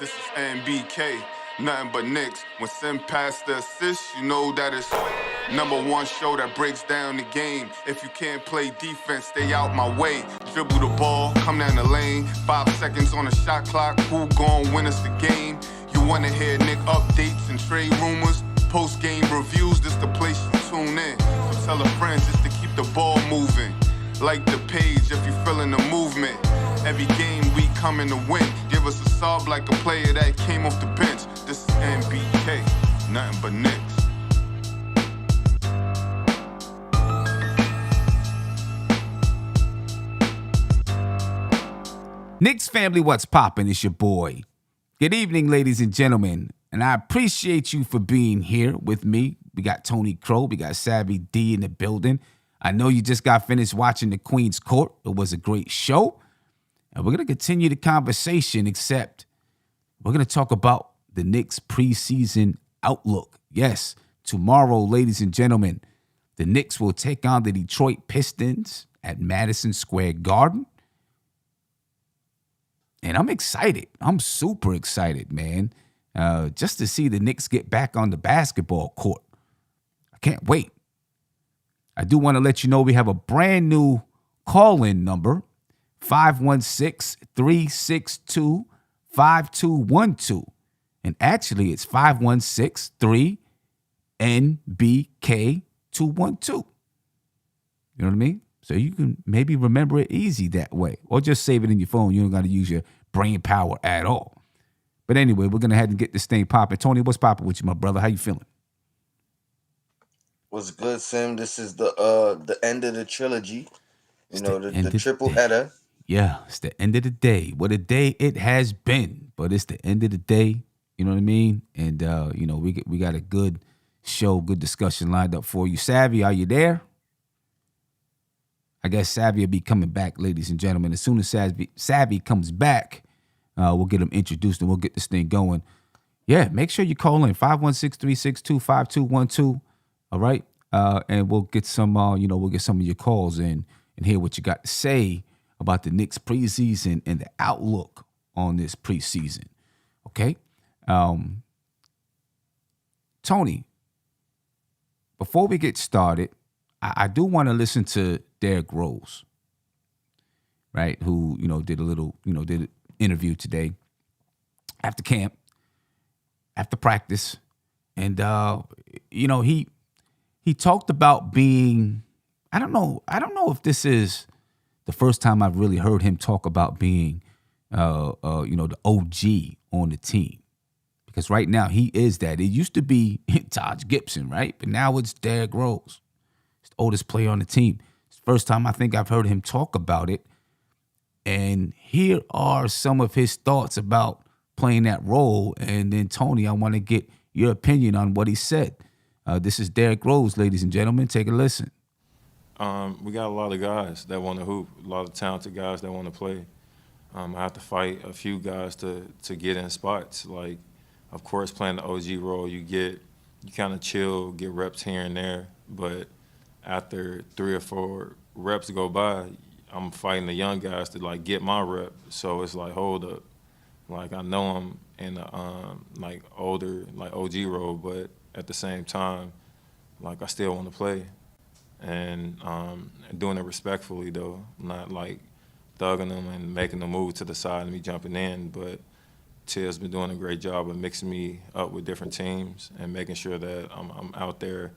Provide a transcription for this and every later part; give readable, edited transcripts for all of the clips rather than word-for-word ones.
This is NBK, nothing but Knicks. When Sim passed the assist, you know that it's #1 show that breaks down the game. If you can't play defense, stay out my way. Dribble the ball, come down the lane. 5 seconds on the shot clock, who gon' win us the game? You wanna hear Nick updates and trade rumors? Post-game reviews, this the place you tune in. So tell a friend just to keep the ball moving. Like the page if you feeling the movement. Every game we coming to win. Give us a sub like a player that came off the bench. This is NBK, nothing but Knicks. Knicks family, what's poppin'? It's your boy. Good evening, ladies and gentlemen. And I appreciate you for being here with me. We got Tony Crow, we got Savvy D in the building. I know you just got finished watching the Queen's Court. It was a great show. And we're going to continue the conversation, except we're going to talk about the Knicks Preseason Outlook. Yes, tomorrow, ladies and gentlemen, the Knicks will take on the Detroit Pistons at Madison Square Garden. And I'm excited. I'm super excited, man, just to see the Knicks get back on the basketball court. I can't wait. I do want to let you know we have a brand new call-in number, 516-362-5212. And actually, it's 516-3NBK212. You know what I mean? So you can maybe remember it easy that way. Or just save it in your phone. You don't got to use your brain power at all. But anyway, we're going to head and get this thing popping. Tony, what's popping with you, my brother? How you feeling? What's good, Sim? This is the end of the trilogy. The triple header. Yeah, it's the end of the day. What a day it has been. But it's the end of the day. You know what I mean? And, we got a good show, good discussion lined up for you. Savvy, are you there? I guess Savvy will be coming back, ladies and gentlemen. As soon as Savvy comes back, we'll get him introduced and we'll get this thing going. Yeah, make sure you call in 516-362-5212. All right, and we'll get some. We'll get some of your calls in and hear what you got to say about the Knicks preseason and the outlook on this preseason. Okay, Tony. Before we get started, I do want to listen to Derrick Rose, right? Who did a little did an interview today after camp, after practice, and he talked about being, I don't know if this is the first time I've really heard him talk about being, the OG on the team. Because right now he is that. It used to be Taj Gibson, right? But now it's Derrick Rose. He's the oldest player on the team. It's the first time I think I've heard him talk about it. And here are some of his thoughts about playing that role. And then, Tony, I want to get your opinion on what he said. This is Derrick Rose, ladies and gentlemen. Take a listen. We got a lot of guys that want to hoop, a lot of talented guys that want to play. I have to fight a few guys to get in spots. Like, of course, playing the OG role, you kind of chill, get reps here and there. But after 3 or 4 reps go by, I'm fighting the young guys to, like, get my rep. So it's like, hold up. Like, I know I'm in a, older, OG role, but at the same time, I still want to play. And doing it respectfully, though. Not, thugging them and making them move to the side and me jumping in. But Till's been doing a great job of mixing me up with different teams and making sure that I'm out there.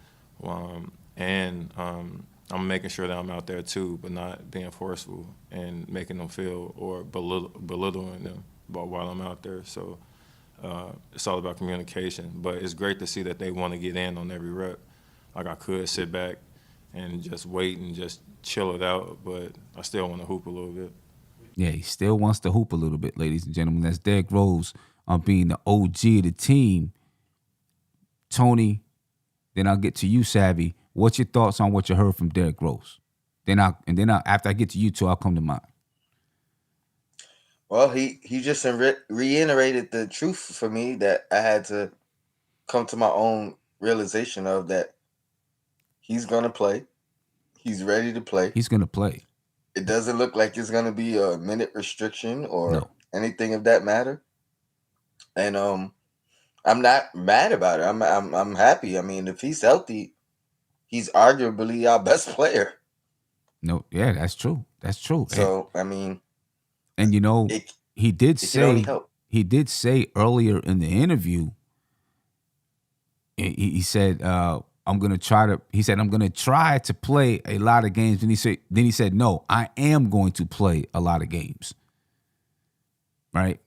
And I'm making sure that I'm out there, too, but not being forceful and making them feel or belittling them while I'm out there. So it's all about communication. But it's great to see that they want to get in on every rep. Like, I could sit back and just wait and just chill it out, but I still want to hoop a little bit. Yeah, he still wants to hoop a little bit, ladies and gentlemen. That's Derrick Rose on being the OG of the team. Tony, then I'll get to you, Savvy. What's your thoughts on what you heard from Derrick Rose? Then after I get to you two, I'll come to mine. Well, he just reiterated the truth for me that I had to come to my own realization of, that he's going to play. He's ready to play. He's going to play. It doesn't look like it's going to be a minute restriction or anything of that matter. And I'm not mad about it. I'm happy. I mean, if he's healthy, he's arguably our best player. No, yeah, that's true. That's true. So I mean, And it he did it can only say help. earlier in the interview, he said, I'm gonna try to. He said, I'm gonna try to play a lot of games. And he said, no, I am going to play a lot of games. Right.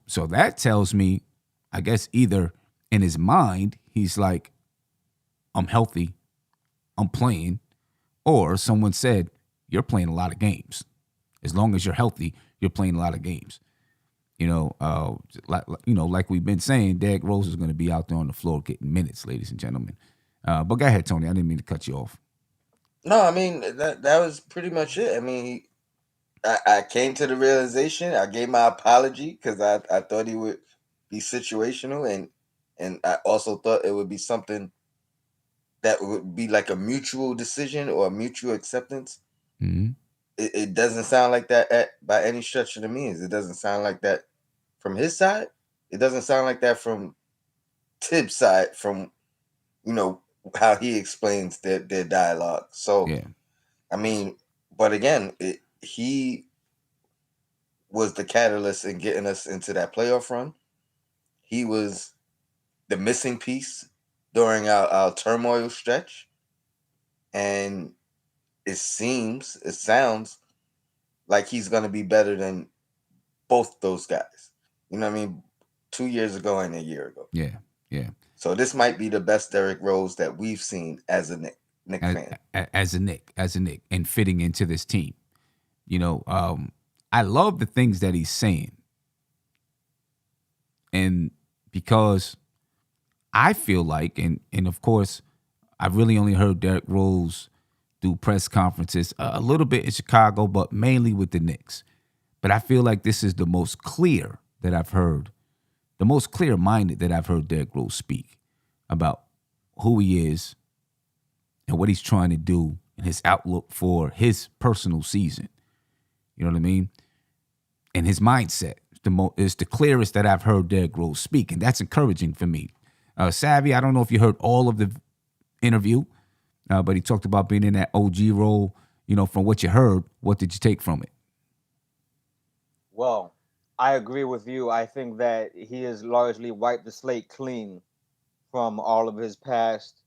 So that tells me, I guess, either in his mind he's like, I'm healthy, I'm playing, or someone said, you're playing a lot of games. As long as you're healthy, you're playing a lot of games. Like we've been saying, Derrick Rose is going to be out there on the floor getting minutes, ladies and gentlemen. But go ahead, Tony. I didn't mean to cut you off. No, I mean that was pretty much it. I mean, I came to the realization. I gave my apology because I thought he would be situational, and I also thought it would be something that would be like a mutual decision or a mutual acceptance. Mm-hmm. It doesn't sound like that by any stretch of the means. It doesn't sound like that from his side. It doesn't sound like that from Tibbs' side. From how he explains their dialogue. So Yeah. I mean, but again, he was the catalyst in getting us into that playoff run. He was the missing piece during our turmoil stretch. And it sounds like he's going to be better than both those guys. You know what I mean? 2 years ago and a year ago. Yeah. Yeah. So this might be the best Derrick Rose that we've seen as a Knick fan. As a Knick, and fitting into this team. I love the things that he's saying. And because I feel like, and of course, I've really only heard Derrick Rose do press conferences a little bit in Chicago, but mainly with the Knicks. But I feel like this is the most clear that I've heard, the most clear-minded that I've heard Derrick Rose speak about who he is and what he's trying to do and his outlook for his personal season. You know what I mean? And his mindset is the clearest that I've heard Derrick Rose speak, and that's encouraging for me. Savvy, I don't know if you heard all of the interview, but he talked about being in that OG role. From what you heard, what did you take from it? Well, I agree with you. I think that he has largely wiped the slate clean from all of his past,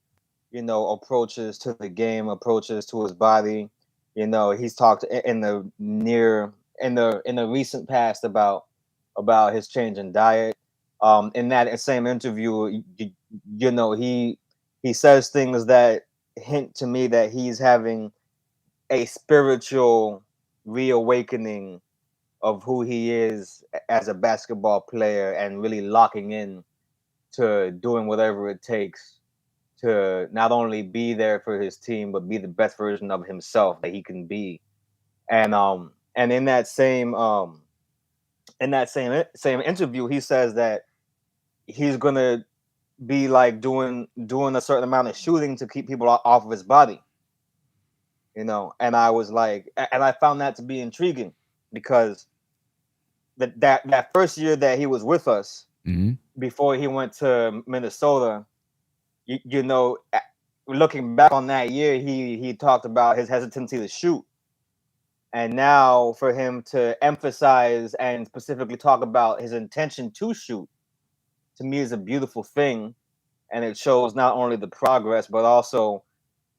approaches to the game, approaches to his body. He's talked in the recent past about his change in diet. In that same interview, he says things that hint to me that he's having a spiritual reawakening of who he is as a basketball player and really locking in to doing whatever it takes to not only be there for his team but be the best version of himself that he can be. And in that same same interview, he says that he's gonna be like doing a certain amount of shooting to keep people off of his body. And I was like, and I found that to be intriguing because that first year that he was with us, Mm-hmm. before he went to Minnesota, looking back on that year, he talked about his hesitancy to shoot. And now for him to emphasize and specifically talk about his intention to shoot, to me is a beautiful thing. And it shows not only the progress, but also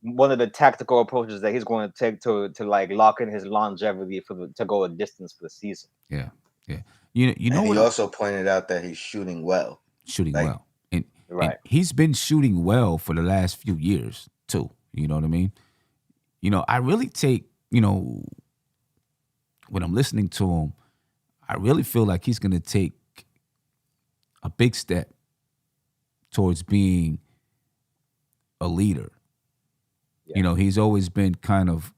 one of the tactical approaches that he's going to take to like lock in his longevity to go a distance for the season. Yeah, yeah. You know And what? he also pointed out that he's shooting well. Shooting Like, well, and Right. he's been shooting well for the last few years too. You know what I mean? I really take when I'm listening to him, I really feel like he's going to take a big step towards being a leader. Yeah. He's always been kind of,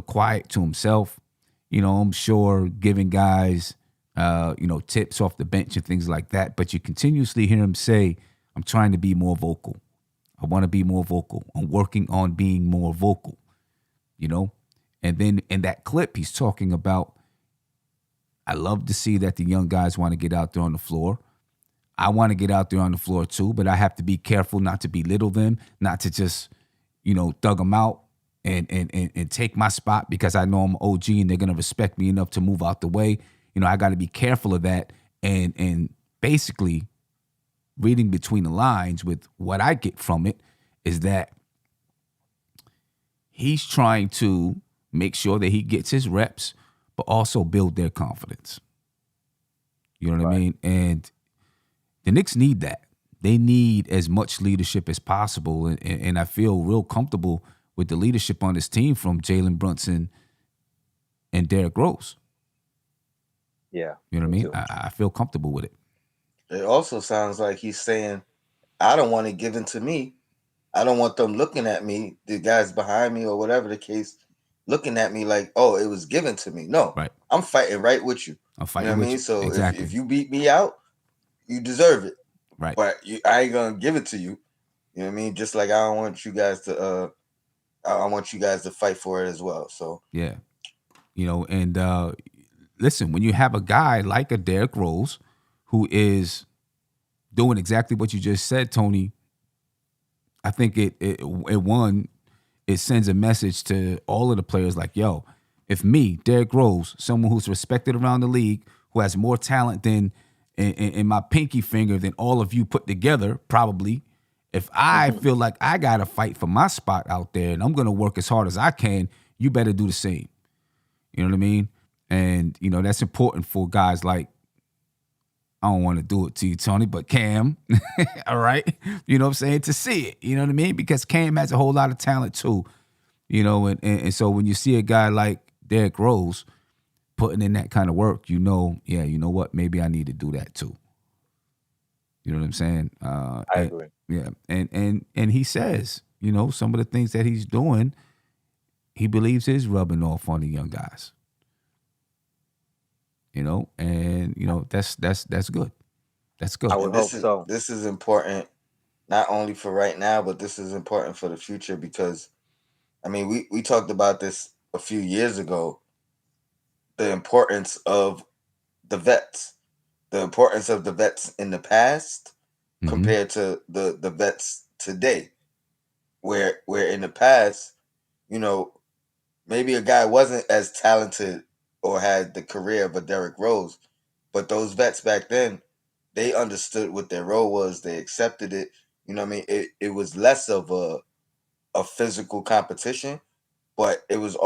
quiet to himself. I'm sure giving guys, tips off the bench and things like that. But you continuously hear him say, I'm trying to be more vocal. I want to be more vocal. I'm working on being more vocal, And then in that clip, he's talking about, I love to see that the young guys want to get out there on the floor. I want to get out there on the floor too, but I have to be careful not to belittle them, not to just, thug them out and take my spot because I know I'm OG and they're gonna respect me enough to move out the way. I got to be careful of that and basically reading between the lines with what I get from it is that he's trying to make sure that he gets his reps, but also build their confidence. You know what I mean? And the Knicks need that. They need as much leadership as possible. And I feel real comfortable with the leadership on this team from Jalen Brunson and Derrick Rose. Yeah. You know what I mean? I feel comfortable with it. It also sounds like he's saying, I don't want it given to me. I don't want them looking at me, the guys behind me or whatever the case, looking at me like, oh, it was given to me. No, right. I'm fighting right with you. I'm fighting you know what with I mean? you. So exactly. if you beat me out, you deserve it. Right. But I ain't gonna give it to you. You know what I mean? Just like I don't want you guys to I want you guys to fight for it as well. So yeah. And listen, when you have a guy like a Derrick Rose who is doing exactly what you just said, Tony, I think it sends a message to all of the players like, yo, if me, Derrick Rose, someone who's respected around the league, who has more talent than in my pinky finger than all of you put together, probably, if I feel like I got to fight for my spot out there and I'm going to work as hard as I can, you better do the same. You know what I mean? And, that's important for guys like, I don't want to do it to you, Tony, but Cam, all right? You know what I'm saying? To see it, you know what I mean? Because Cam has a whole lot of talent too, and so when you see a guy like Derrick Rose putting in that kind of work, you know what? Maybe I need to do that too. You know what I'm saying? I agree. Yeah, and he says, some of the things that he's doing, he believes is rubbing off on the young guys. That's good. That's good. I would hope so. This is important, not only for right now, but this is important for the future because, I mean, we talked about this a few years ago, the importance of the vets, the importance of the vets in the past compared to the vets today, where in the past, maybe a guy wasn't as talented or had the career of a Derrick Rose, but those vets back then, they understood what their role was. They accepted it. You know what I mean? It was less of a physical competition, but it was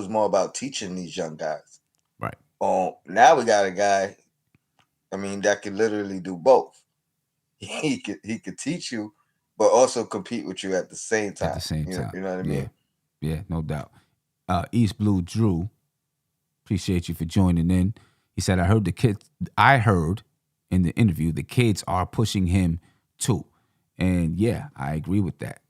more about teaching these young guys. Right. Now we got a guy, I mean, that could literally do both. He could teach you, but also compete with you at the same time. At the same time. You know what I mean? Yeah, no doubt. East Blue Drew, appreciate you for joining in. He said, I heard in the interview, the kids are pushing him too. And yeah, I agree with that.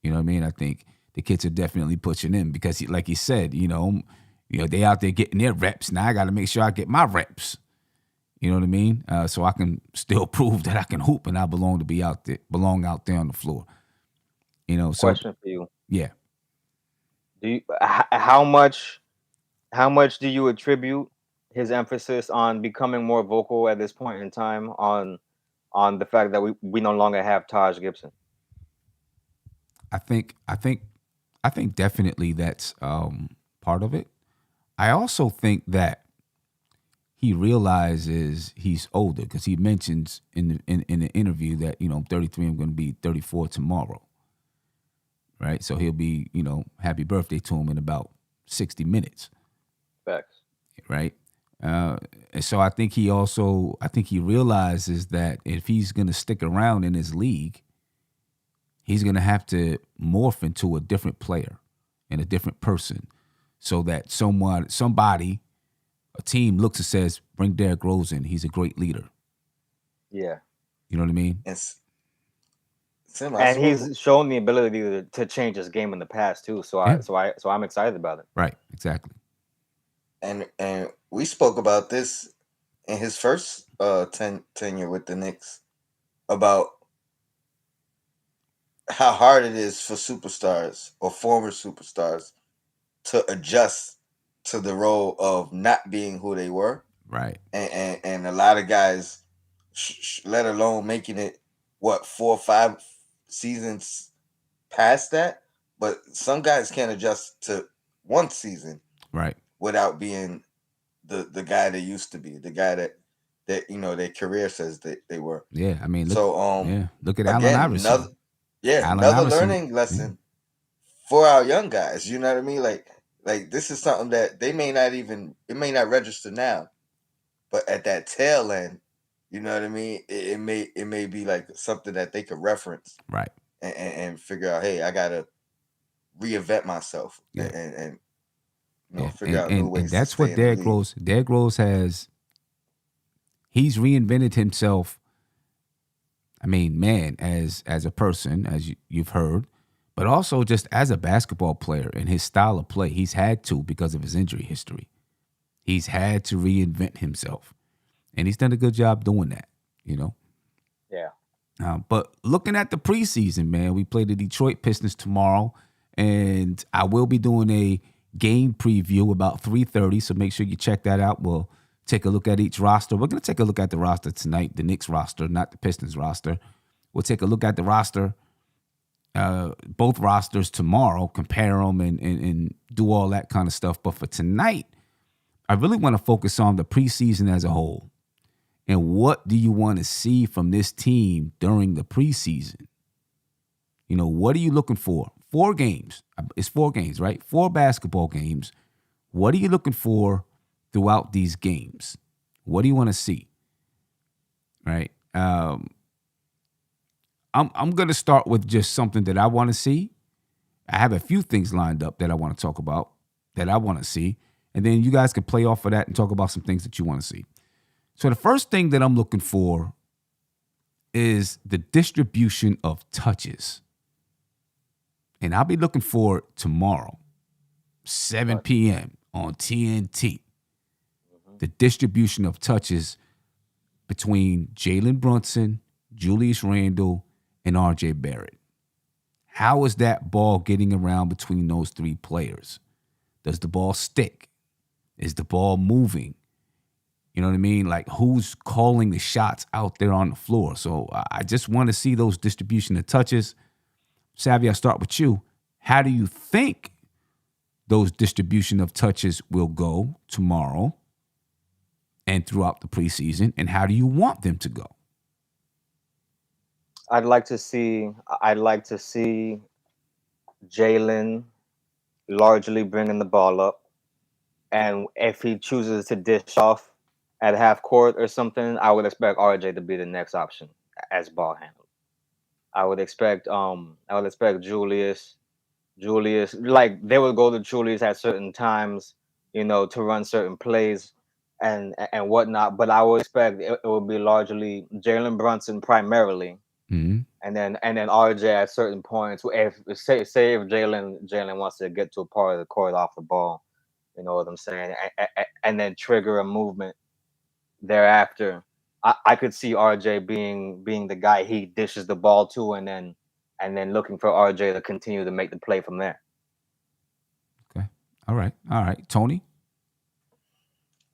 You know what I mean? I think the kids are definitely pushing him because like he said, they out there getting their reps. Now I got to make sure I get my reps. You know what I mean? So I can still prove that I can hoop and I belong out there on the floor. So question for you. Yeah. Do you how much do you attribute his emphasis on becoming more vocal at this point in time on the fact that we no longer have Taj Gibson? I think definitely that's part of it. I also think that he realizes he's older because he mentions in the interview that I'm 33, I'm going to be 34 tomorrow. Right, so he'll be happy birthday to him in about 60 minutes. Facts. Right, and so I think he realizes that if he's going to stick around in his league, he's going to have to morph into a different player and a different person, so that somebody, a team looks and says, "Bring Derrick Rose in. He's a great leader." Yeah, you know what I mean. And he's shown the ability to change his game in the past too. So I'm excited about it. Right, exactly. And we spoke about this in his first tenure with the Knicks about how hard it is for superstars or former superstars to adjust to the role of not being who they were. Right. And a lot of guys let alone making it 4 or 5 seasons past that. But some guys can't adjust to one season Right. without being the guy they used to be, the guy that their career says they were. Yeah. I mean, look. So Look at Allen again, Iverson. Allen another Iverson. learning lesson for our young guys. You know what I mean? Like this is something that it may not register now, but at that tail end, you know what I mean? It may be like something that they could reference Right. and figure out, hey, I gotta reinvent myself Yeah. and Yeah. figure out new And ways to that's stay what in the Derrick league. Rose. Derrick Rose has. He's reinvented himself. I mean, man, as a person, as you've heard, but also just as a basketball player and his style of play. He's had to because of his injury history. He's had to reinvent himself, and he's done a good job doing that. You know. Yeah. But looking at the preseason, man, we play the Detroit Pistons tomorrow, and I will be doing a game preview about 3:30. So make sure you check that out. We'll take a look at each roster. We're going to take a look at the roster tonight, the Knicks roster, not the Pistons roster. We'll take a look at the roster, both rosters tomorrow, compare them and do all that kind of stuff. But for tonight, I really want to focus on the preseason as a whole. And what do you want to see from this team during the preseason? You know, what are you looking for? 4 games. It's 4 games, right? 4 basketball games. What are you looking for throughout these games? What do you want to see? Right? I'm going to start with just something that I want to see. I have a few things lined up that I want to talk about, that I want to see. And then you guys can play off of that and talk about some things that you want to see. So the first thing that I'm looking for is the distribution of touches. And I'll be looking for it tomorrow, 7 p.m. on TNT. The distribution of touches between Jalen Brunson, Julius Randle, and R.J. Barrett. How is that ball getting around between those 3 players? Does the ball stick? Is the ball moving? You know what I mean? Like, who's calling the shots out there on the floor? So I just want to see those distribution of touches. Savvy, I'll start with you. How do you think those distribution of touches will go tomorrow and throughout the preseason? And how do you want them to go? I'd like to see Jalen largely bringing the ball up, and if he chooses to dish off at half court or something, I would expect RJ to be the next option as ball handler. I would expect Julius, like they would go to Julius at certain times, to run certain plays and whatnot. But I would expect it would be largely Jalen Brunson primarily, Mm-hmm. and then RJ at certain points. If say if Jalen wants to get to a part of the court off the ball, you know what I'm saying, and then trigger a movement thereafter. I could see RJ being the guy he dishes the ball to, and then looking for RJ to continue to make the play from there. Okay. All right. Tony?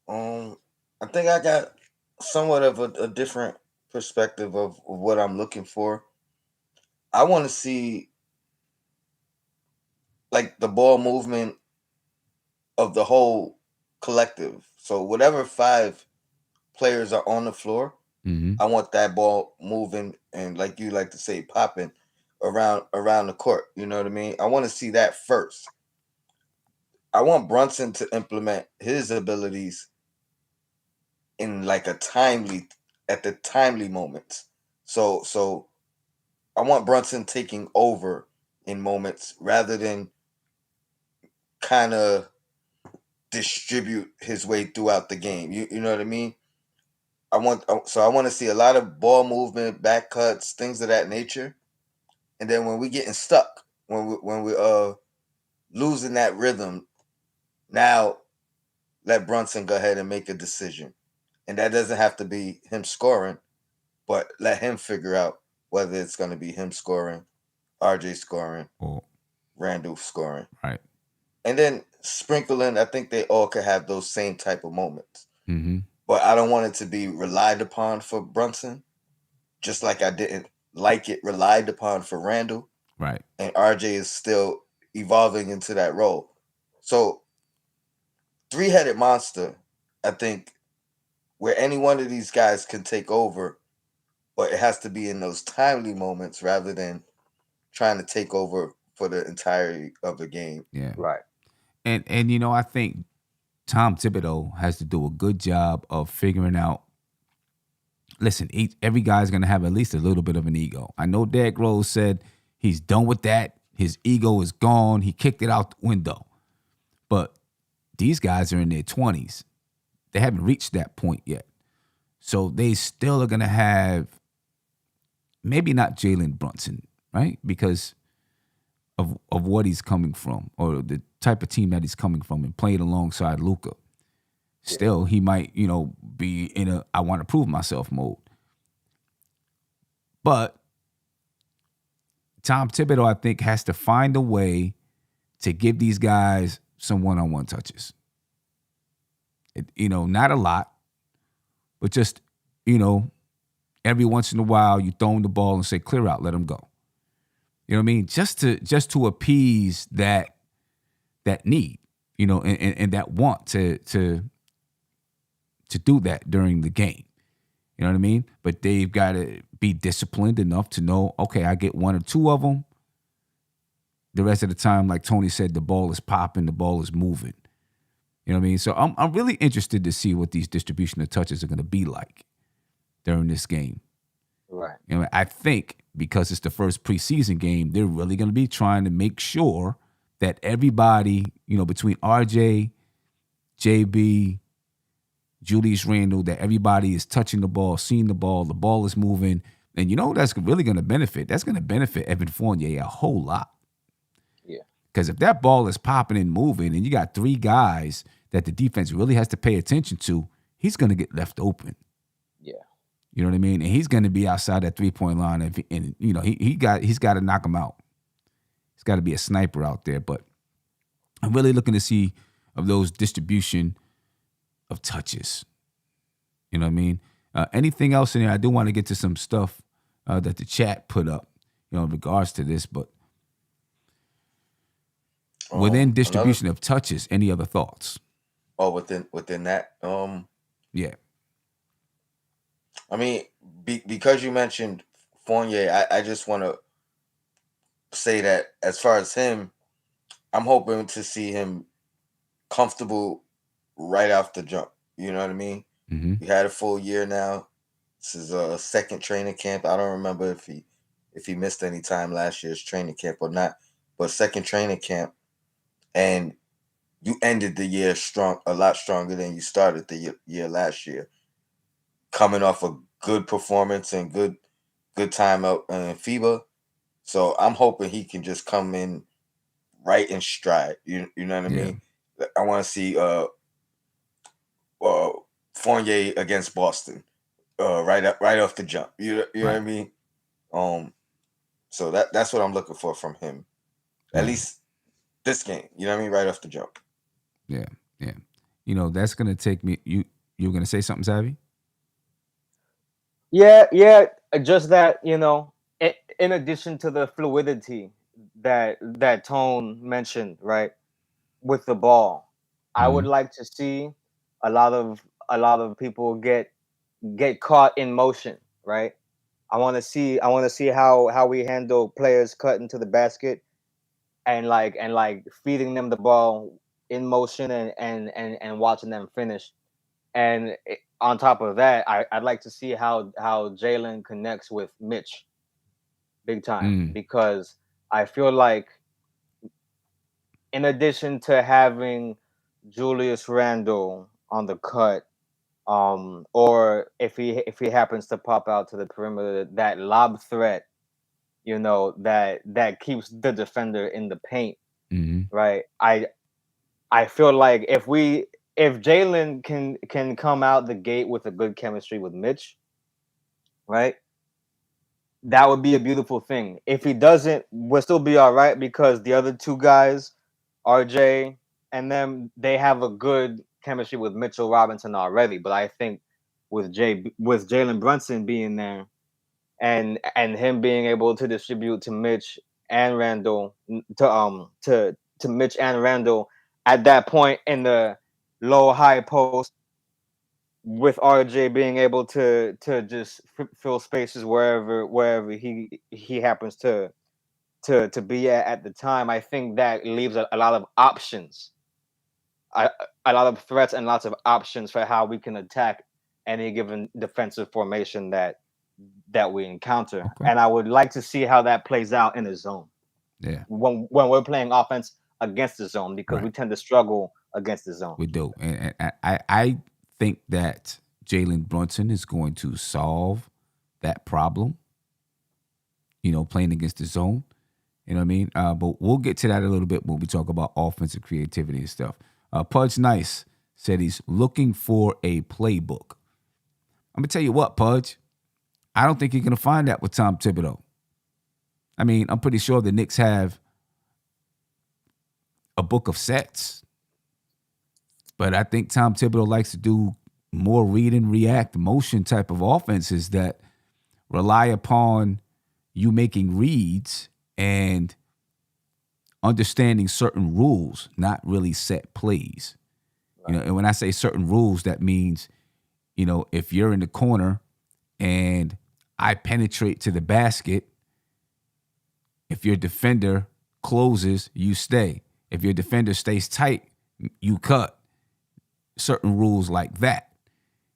I think I got somewhat of a different perspective of what I'm looking for. I want to see like the ball movement of the whole collective. So whatever 5 players are on the floor, Mm-hmm. I want that ball moving and, like you like to say, popping around the court. You know what I mean? I want to see that first. I want Brunson to implement his abilities in like at the timely moments. So I want Brunson taking over in moments rather than kind of distribute his way throughout the game. You know what I mean? I want to see a lot of ball movement, back cuts, things of that nature. And then when we getting stuck, when we losing that rhythm, now let Brunson go ahead and make a decision. And that doesn't have to be him scoring, but let him figure out whether it's going to be him scoring, RJ scoring, Oh, Randall scoring. right. And then sprinkling, I think they all could have those same type of moments. Mm-hmm. but I don't want it to be relied upon for Brunson, just like I didn't like it relied upon for Randall. Right. And RJ is still evolving into that role. So, three-headed monster, I think, where any one of these guys can take over, but it has to be in those timely moments rather than trying to take over for the entirety of the game. Yeah. Right. And you know, I think Tom Thibodeau has to do a good job of figuring out. Listen, every guy's gonna have at least a little bit of an ego. I know Derrick Rose said he's done with that. His ego is gone. He kicked it out the window. But these guys are in their 20s. They haven't reached that point yet. So they still are gonna have maybe not Jalen Brunson, right? Because of what he's coming from or the type of team that he's coming from and playing alongside Luka. Still, he might, be in a I want to prove myself mode. But Tom Thibodeau, I think, has to find a way to give these guys some one-on-one touches. Not a lot, but just, every once in a while you throw him the ball and say, clear out, let him go. You know what I mean? Just to appease that need, and that want to do that during the game. You know what I mean? But they've got to be disciplined enough to know, okay, I get one or two of them. The rest of the time, like Tony said, the ball is popping, the ball is moving. You know what I mean? So I'm really interested to see what these distribution of touches are going to be like during this game. Right. I think because it's the first preseason game, they're really going to be trying to make sure that everybody, between RJ, JB, Julius Randle, that everybody is touching the ball, seeing the ball is moving. And that's really going to benefit? That's going to benefit Evan Fournier a whole lot. Yeah. Because if that ball is popping and moving and you got three guys that the defense really has to pay attention to, he's going to get left open. Yeah. You know what I mean? And he's going to be outside that three-point line. And he's got to knock him out. He's got to be a sniper out there. But I'm really looking to see of those distribution of touches. You know what I mean? Anything else in there? I do want to get to some stuff that the chat put up, in regards to this. But within distribution of touches, any other thoughts? Oh, within that, Yeah. I mean, because you mentioned Fournier, I just want to say that as far as him, I'm hoping to see him comfortable right off the jump. You know what I mean? Mm-hmm. He had a full year now. This is a second training camp. I don't remember if he missed any time last year's training camp or not, but second training camp, and you ended the year strong, a lot stronger than you started the year last year. Coming off a good performance and good time out in FIBA. So I'm hoping he can just come in right in stride. You know what I mean? I want to see Fournier against Boston right off the jump. You know what I mean? So that's what I'm looking for from him. At least this game. You know what I mean? Right off the jump. Yeah. That's gonna take me. You were gonna say something, Savvy? Yeah. Just that, in addition to the fluidity that Tone mentioned, right, with the ball, I would like to see a lot of people get caught in motion, right? I want to see how we handle players cutting to the basket and feeding them the ball in motion and watching them finish. And on top of that, I'd like to see how Jalen connects with Mitch big time, because I feel like in addition to having Julius Randle on the cut, or if he happens to pop out to the perimeter, that lob threat, that keeps the defender in the paint, right? I feel like if Jalen can come out the gate with a good chemistry with Mitch, right, that would be a beautiful thing. If he doesn't, we'll still be all right, because the other two guys, RJ and them, they have a good chemistry with Mitchell Robinson already, but I think with Jalen Brunson being there and him being able to distribute to Mitch and Randall to Mitch and Randall at that point in the low high post, with RJ being able to just fill spaces wherever he happens to be at the time, I think that leaves a lot of options, a, a lot of threats and lots of options for how we can attack any given defensive formation that we encounter. Okay. And I would like to see how that plays out in the zone. Yeah, When we're playing offense against the zone, because Right. we tend to struggle against the zone. we do. And I think that Jalen Brunson is going to solve that problem, playing against the zone. You know what I mean? But we'll get to that a little bit when we talk about offensive creativity and stuff. Pudge Nice said he's looking for a playbook. I'm going to tell you what, Pudge. I don't think you're going to find that with Tom Thibodeau. I mean, I'm pretty sure the Knicks have a book of sets. But I think Tom Thibodeau likes to do more read and react motion type of offenses that rely upon you making reads and understanding certain rules, not really set plays. Right. And when I say certain rules, that means, if you're in the corner and I penetrate to the basket, if your defender closes, you stay. If your defender stays tight, you cut. Certain rules like that.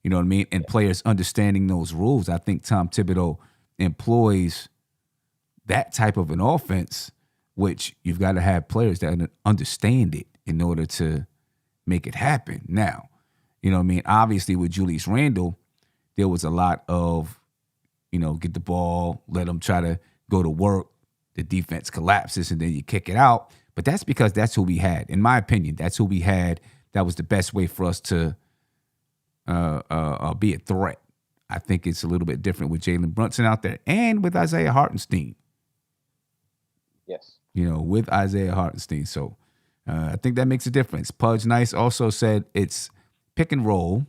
You know what I mean? And players understanding those rules. I think Tom Thibodeau employs that type of an offense, which you've got to have players that understand it in order to make it happen. Now, you know what I mean? Obviously, with Julius Randle, there was a lot of, get the ball, let them try to go to work. The defense collapses, and then you kick it out. But that's because that's who we had. In my opinion, that's who we had. That was the best way for us to be a threat. I think it's a little bit different with Jalen Brunson out there and with Isaiah Hartenstein. Yes. With Isaiah Hartenstein. So I think that makes a difference. Pudge Nice also said it's pick and roll,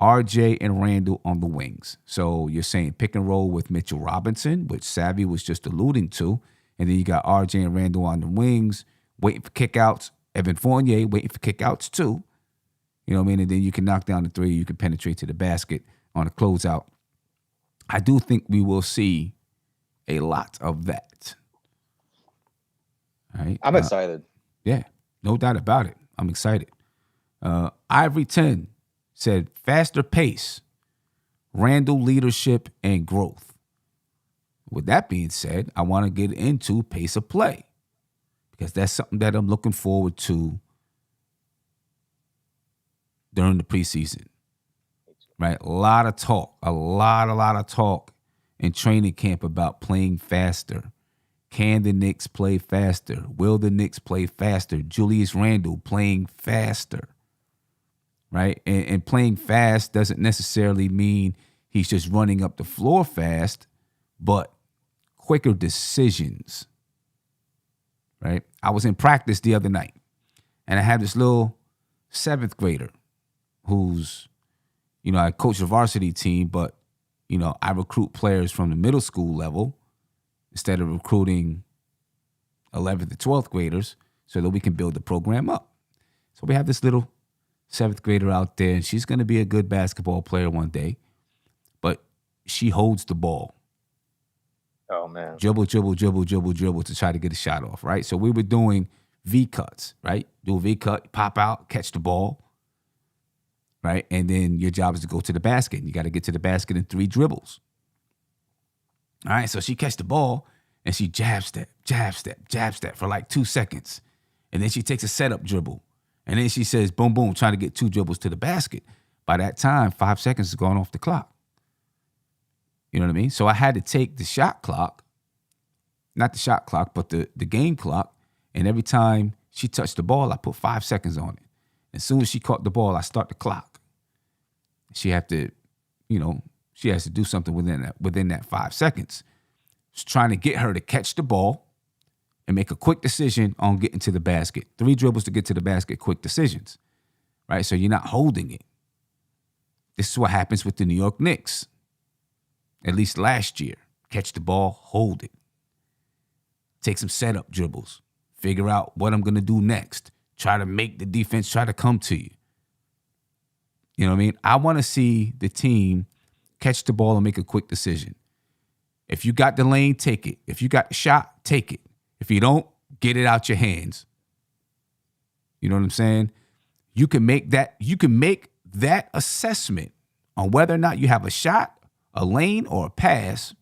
RJ and Randall on the wings. So you're saying pick and roll with Mitchell Robinson, which Savvy was just alluding to. And then you got RJ and Randall on the wings, waiting for kickouts. Evan Fournier waiting for kickouts too. You know what I mean? And then you can knock down the three. You can penetrate to the basket on a closeout. I do think we will see a lot of that. All right. I'm excited. Yeah, no doubt about it. I'm excited. Ivory 10 said faster pace, Randall leadership, and growth. With that being said, I want to get into pace of play because that's something that I'm looking forward to during the preseason. Right? A lot of talk in training camp about playing faster. Can the Knicks play faster? Will the Knicks play faster? Julius Randle playing faster. Right? And playing fast doesn't necessarily mean he's just running up the floor fast, but quicker decisions. Right? I was in practice the other night, and I had this little 7th grader who's, I coach a varsity team, but, I recruit players from the middle school level instead of recruiting 11th and 12th graders so that we can build the program up. So we have this little 7th grader out there, and she's going to be a good basketball player one day, but she holds the ball. Oh, man. Dribble to try to get a shot off, right? So we were doing V cuts, right? Do a V cut, pop out, catch the ball, right? And then your job is to go to the basket. You got to get to the basket in 3 dribbles. All right, so she catch the ball, and she jab step for like 2 seconds. And then she takes a setup dribble. And then she says, boom, boom, trying to get 2 dribbles to the basket. By that time, 5 seconds is going off the clock. You know what I mean? So I had to take the shot clock, not the shot clock, but the game clock. And every time she touched the ball, I put 5 seconds on it. As soon as she caught the ball, I start the clock. She has to do something within that 5 seconds. Just trying to get her to catch the ball and make a quick decision on getting to the basket. 3 dribbles to get to the basket, quick decisions. right? So you're not holding it. This is what happens with the New York Knicks, at least last year. Catch the ball, hold it. Take some setup dribbles. Figure out what I'm going to do next. Try to make the defense try to come to you. You know what I mean? I want to see the team catch the ball and make a quick decision. If you got the lane, take it. If you got the shot, take it. If you don't, get it out your hands. You know what I'm saying? You can make that assessment on whether or not you have a shot, a lane, or a pass.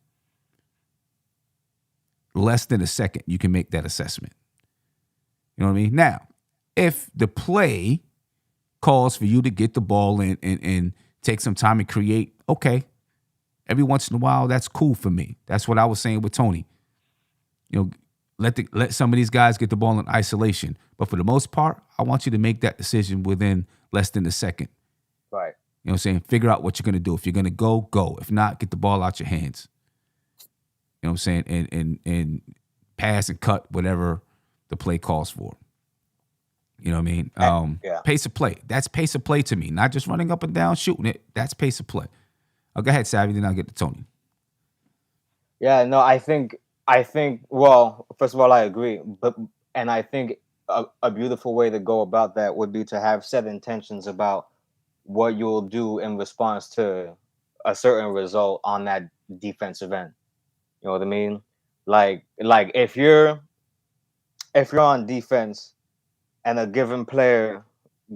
Less than a second, you can make that assessment. You know what I mean? Now, if the play calls for you to get the ball in and take some time and create, okay. Every once in a while, that's cool for me. That's what I was saying with Tony. You know, let some of these guys get the ball in isolation. But for the most part, I want you to make that decision within less than a second. Right. You know what I'm saying? Figure out what you're going to do. If you're going to go, go. If not, get the ball out your hands. You know what I'm saying? And pass and cut whatever the play calls for. You know what I mean? Yeah. Pace of play. That's pace of play to me. Not just running up and down, shooting it. That's pace of play. Oh, go ahead, Savvy, then I'll get to Tony. Yeah, no, I think, well, first of all, I agree. And I think a beautiful way to go about that would be to have set intentions about what you'll do in response to a certain result on that defensive end. You know what I mean? Like if you're on defense and a given player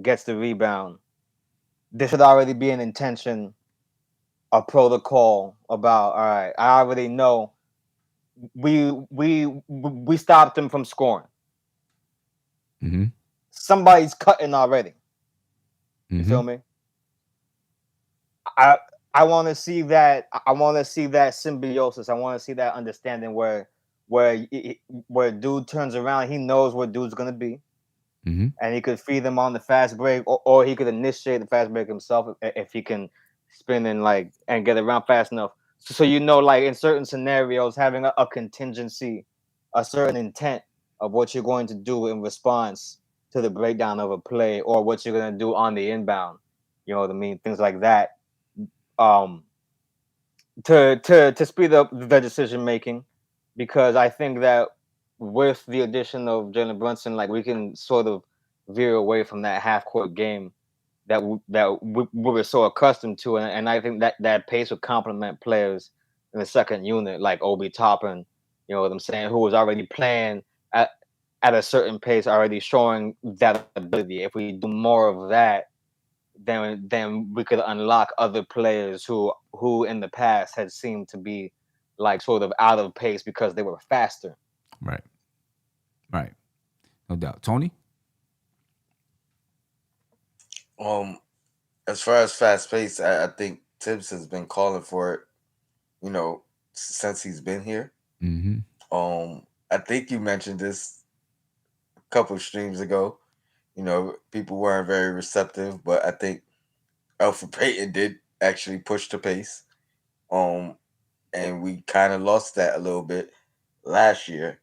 gets the rebound, there should already be an intention, a protocol about, all right, I already know we stopped him from scoring. Mm-hmm. Somebody's cutting already. You feel me? I want to see that. I want to see that symbiosis. I want to see that understanding where dude turns around, he knows where dude's gonna be, and he could feed them on the fast break, or he could initiate the fast break himself if he can spin and get around fast enough. So like in certain scenarios, having a contingency, a certain intent of what you're going to do in response to the breakdown of a play, or what you're gonna do on the inbound. You know what I mean? Things like that. To speed up the decision making, because I think that with the addition of Jalen Brunson, like, we can sort of veer away from that half court game that we were so accustomed to, and I think that pace would complement players in the second unit like Obi Toppin, you know what I'm saying, who was already playing at a certain pace, already showing that ability. If we do more of that, then we could unlock other players who in the past had seemed to be like sort of out of pace because they were faster. Right. No doubt. Tony? As far as fast pace, I think Tibbs has been calling for it, since he's been here. I think you mentioned this a couple of streams ago. People weren't very receptive, but I think Alfred Payton did actually push the pace. And we kind of lost that a little bit last year.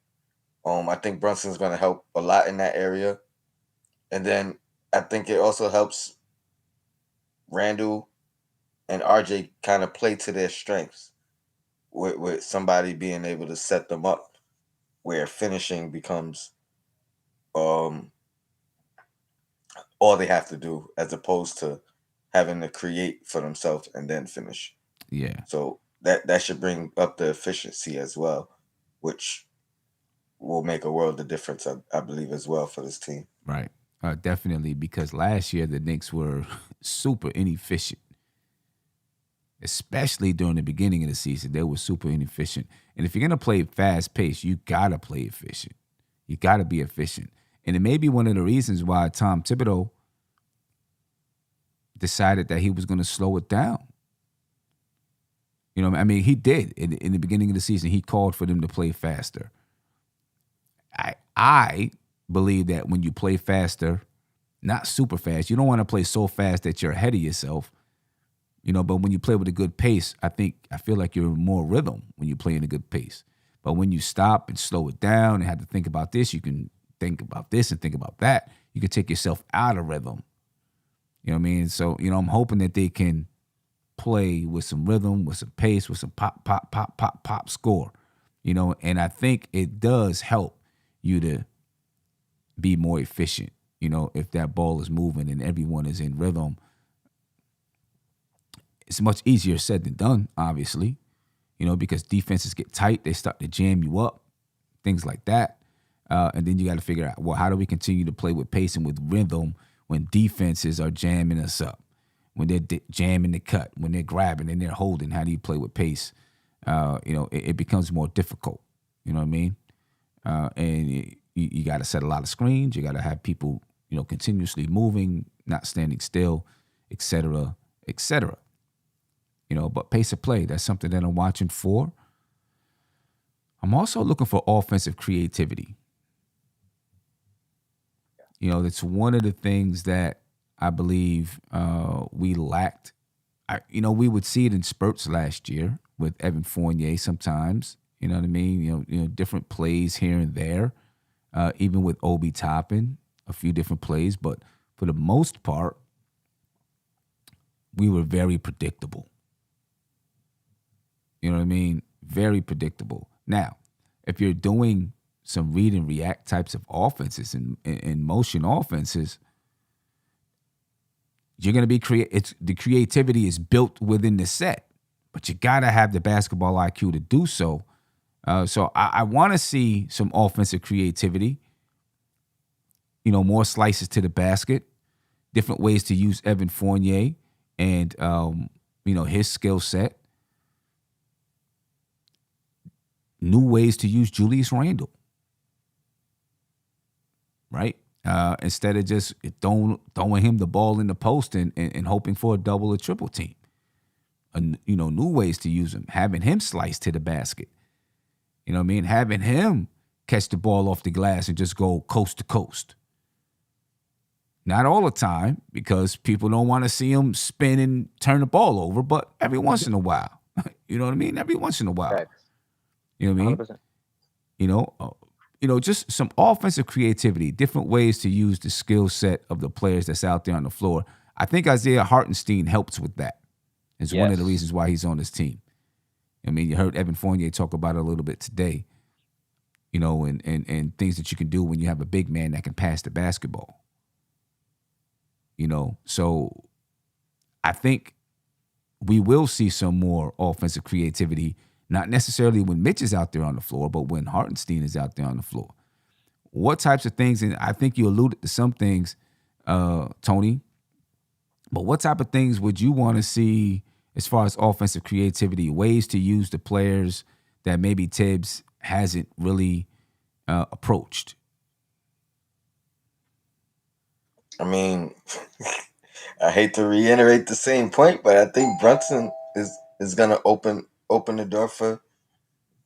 I think Brunson's going to help a lot in that area. And then I think it also helps Randall and RJ kind of play to their strengths with somebody being able to set them up where finishing becomes all they have to do, as opposed to having to create for themselves and then finish. Yeah. So that should bring up the efficiency as well, which will make a world of difference, I believe, as well for this team. Right. Definitely, because last year the Knicks were super inefficient, especially during the beginning of the season. They were super inefficient. And if you're going to play fast pace, you got to play efficient. You got to be efficient. And it may be one of the reasons why Tom Thibodeau decided that he was going to slow it down. I mean, he did. In the beginning of the season, he called for them to play faster. I believe that when you play faster, not super fast, you don't want to play so fast that you're ahead of yourself, but when you play with a good pace, I feel like you're in more rhythm when you play in a good pace. But when you stop and slow it down and have to think about this, you can think about this and think about that. You can take yourself out of rhythm. You know what I mean? So, I'm hoping that they can play with some rhythm, with some pace, with some pop, pop, pop, pop, pop score. And I think it does help you to be more efficient. If that ball is moving and everyone is in rhythm, it's much easier said than done, obviously, because defenses get tight, they start to jam you up, things like that. And then you got to figure out, well, how do we continue to play with pace and with rhythm when defenses are jamming us up, when they're jamming the cut, when they're grabbing and they're holding? How do you play with pace? It becomes more difficult. You know what I mean? And you got to set a lot of screens. You got to have people, continuously moving, not standing still, et cetera, et cetera. But pace of play, that's something that I'm watching for. I'm also looking for offensive creativity. That's one of the things that I believe we lacked. We would see it in spurts last year with Evan Fournier sometimes. You know what I mean? Different plays here and there. Even with Obi Toppin, a few different plays. But for the most part, we were very predictable. You know what I mean? Very predictable. Now, if you're doing some read and react types of offenses and motion offenses, you're going to be the creativity is built within the set, but you got to have the basketball IQ to do so. So I want to see some offensive creativity, more slices to the basket, different ways to use Evan Fournier and, his skill set, new ways to use Julius Randle, right? Instead of just throwing him the ball in the post and hoping for a double or triple team. New ways to use him, having him slice to the basket. You know what I mean? Having him catch the ball off the glass and just go coast to coast. Not all the time, because people don't want to see him spin and turn the ball over, but every once in a while. You know what I mean? Every once in a while. Facts. You know what I mean? Just some offensive creativity, different ways to use the skill set of the players that's out there on the floor. I think Isaiah Hartenstein helps with that. It's one of the reasons why he's on this team. I mean, you heard Evan Fournier talk about it a little bit today, and things that you can do when you have a big man that can pass the basketball. So I think we will see some more offensive creativity, not necessarily when Mitch is out there on the floor, but when Hartenstein is out there on the floor. What types of things, and I think you alluded to some things, Tony, but what type of things would you want to see as far as offensive creativity, ways to use the players that maybe Tibbs hasn't really approached? I mean, I hate to reiterate the same point, but I think Brunson is gonna open the door for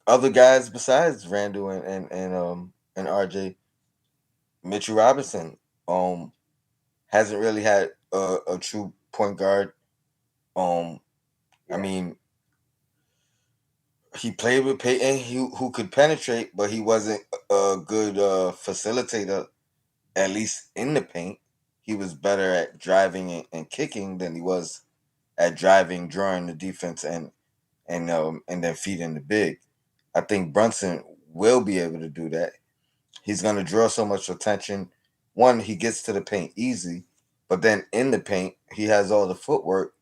other guys besides Randall and RJ. Mitchell Robinson hasn't really had a true point guard. I mean, he played with Peyton, who could penetrate, but he wasn't a good facilitator, at least in the paint. He was better at driving and kicking than he was at driving, drawing the defense, and then feeding the big. I think Brunson will be able to do that. He's going to draw so much attention. One, he gets to the paint easy, but then in the paint, he has all the footwork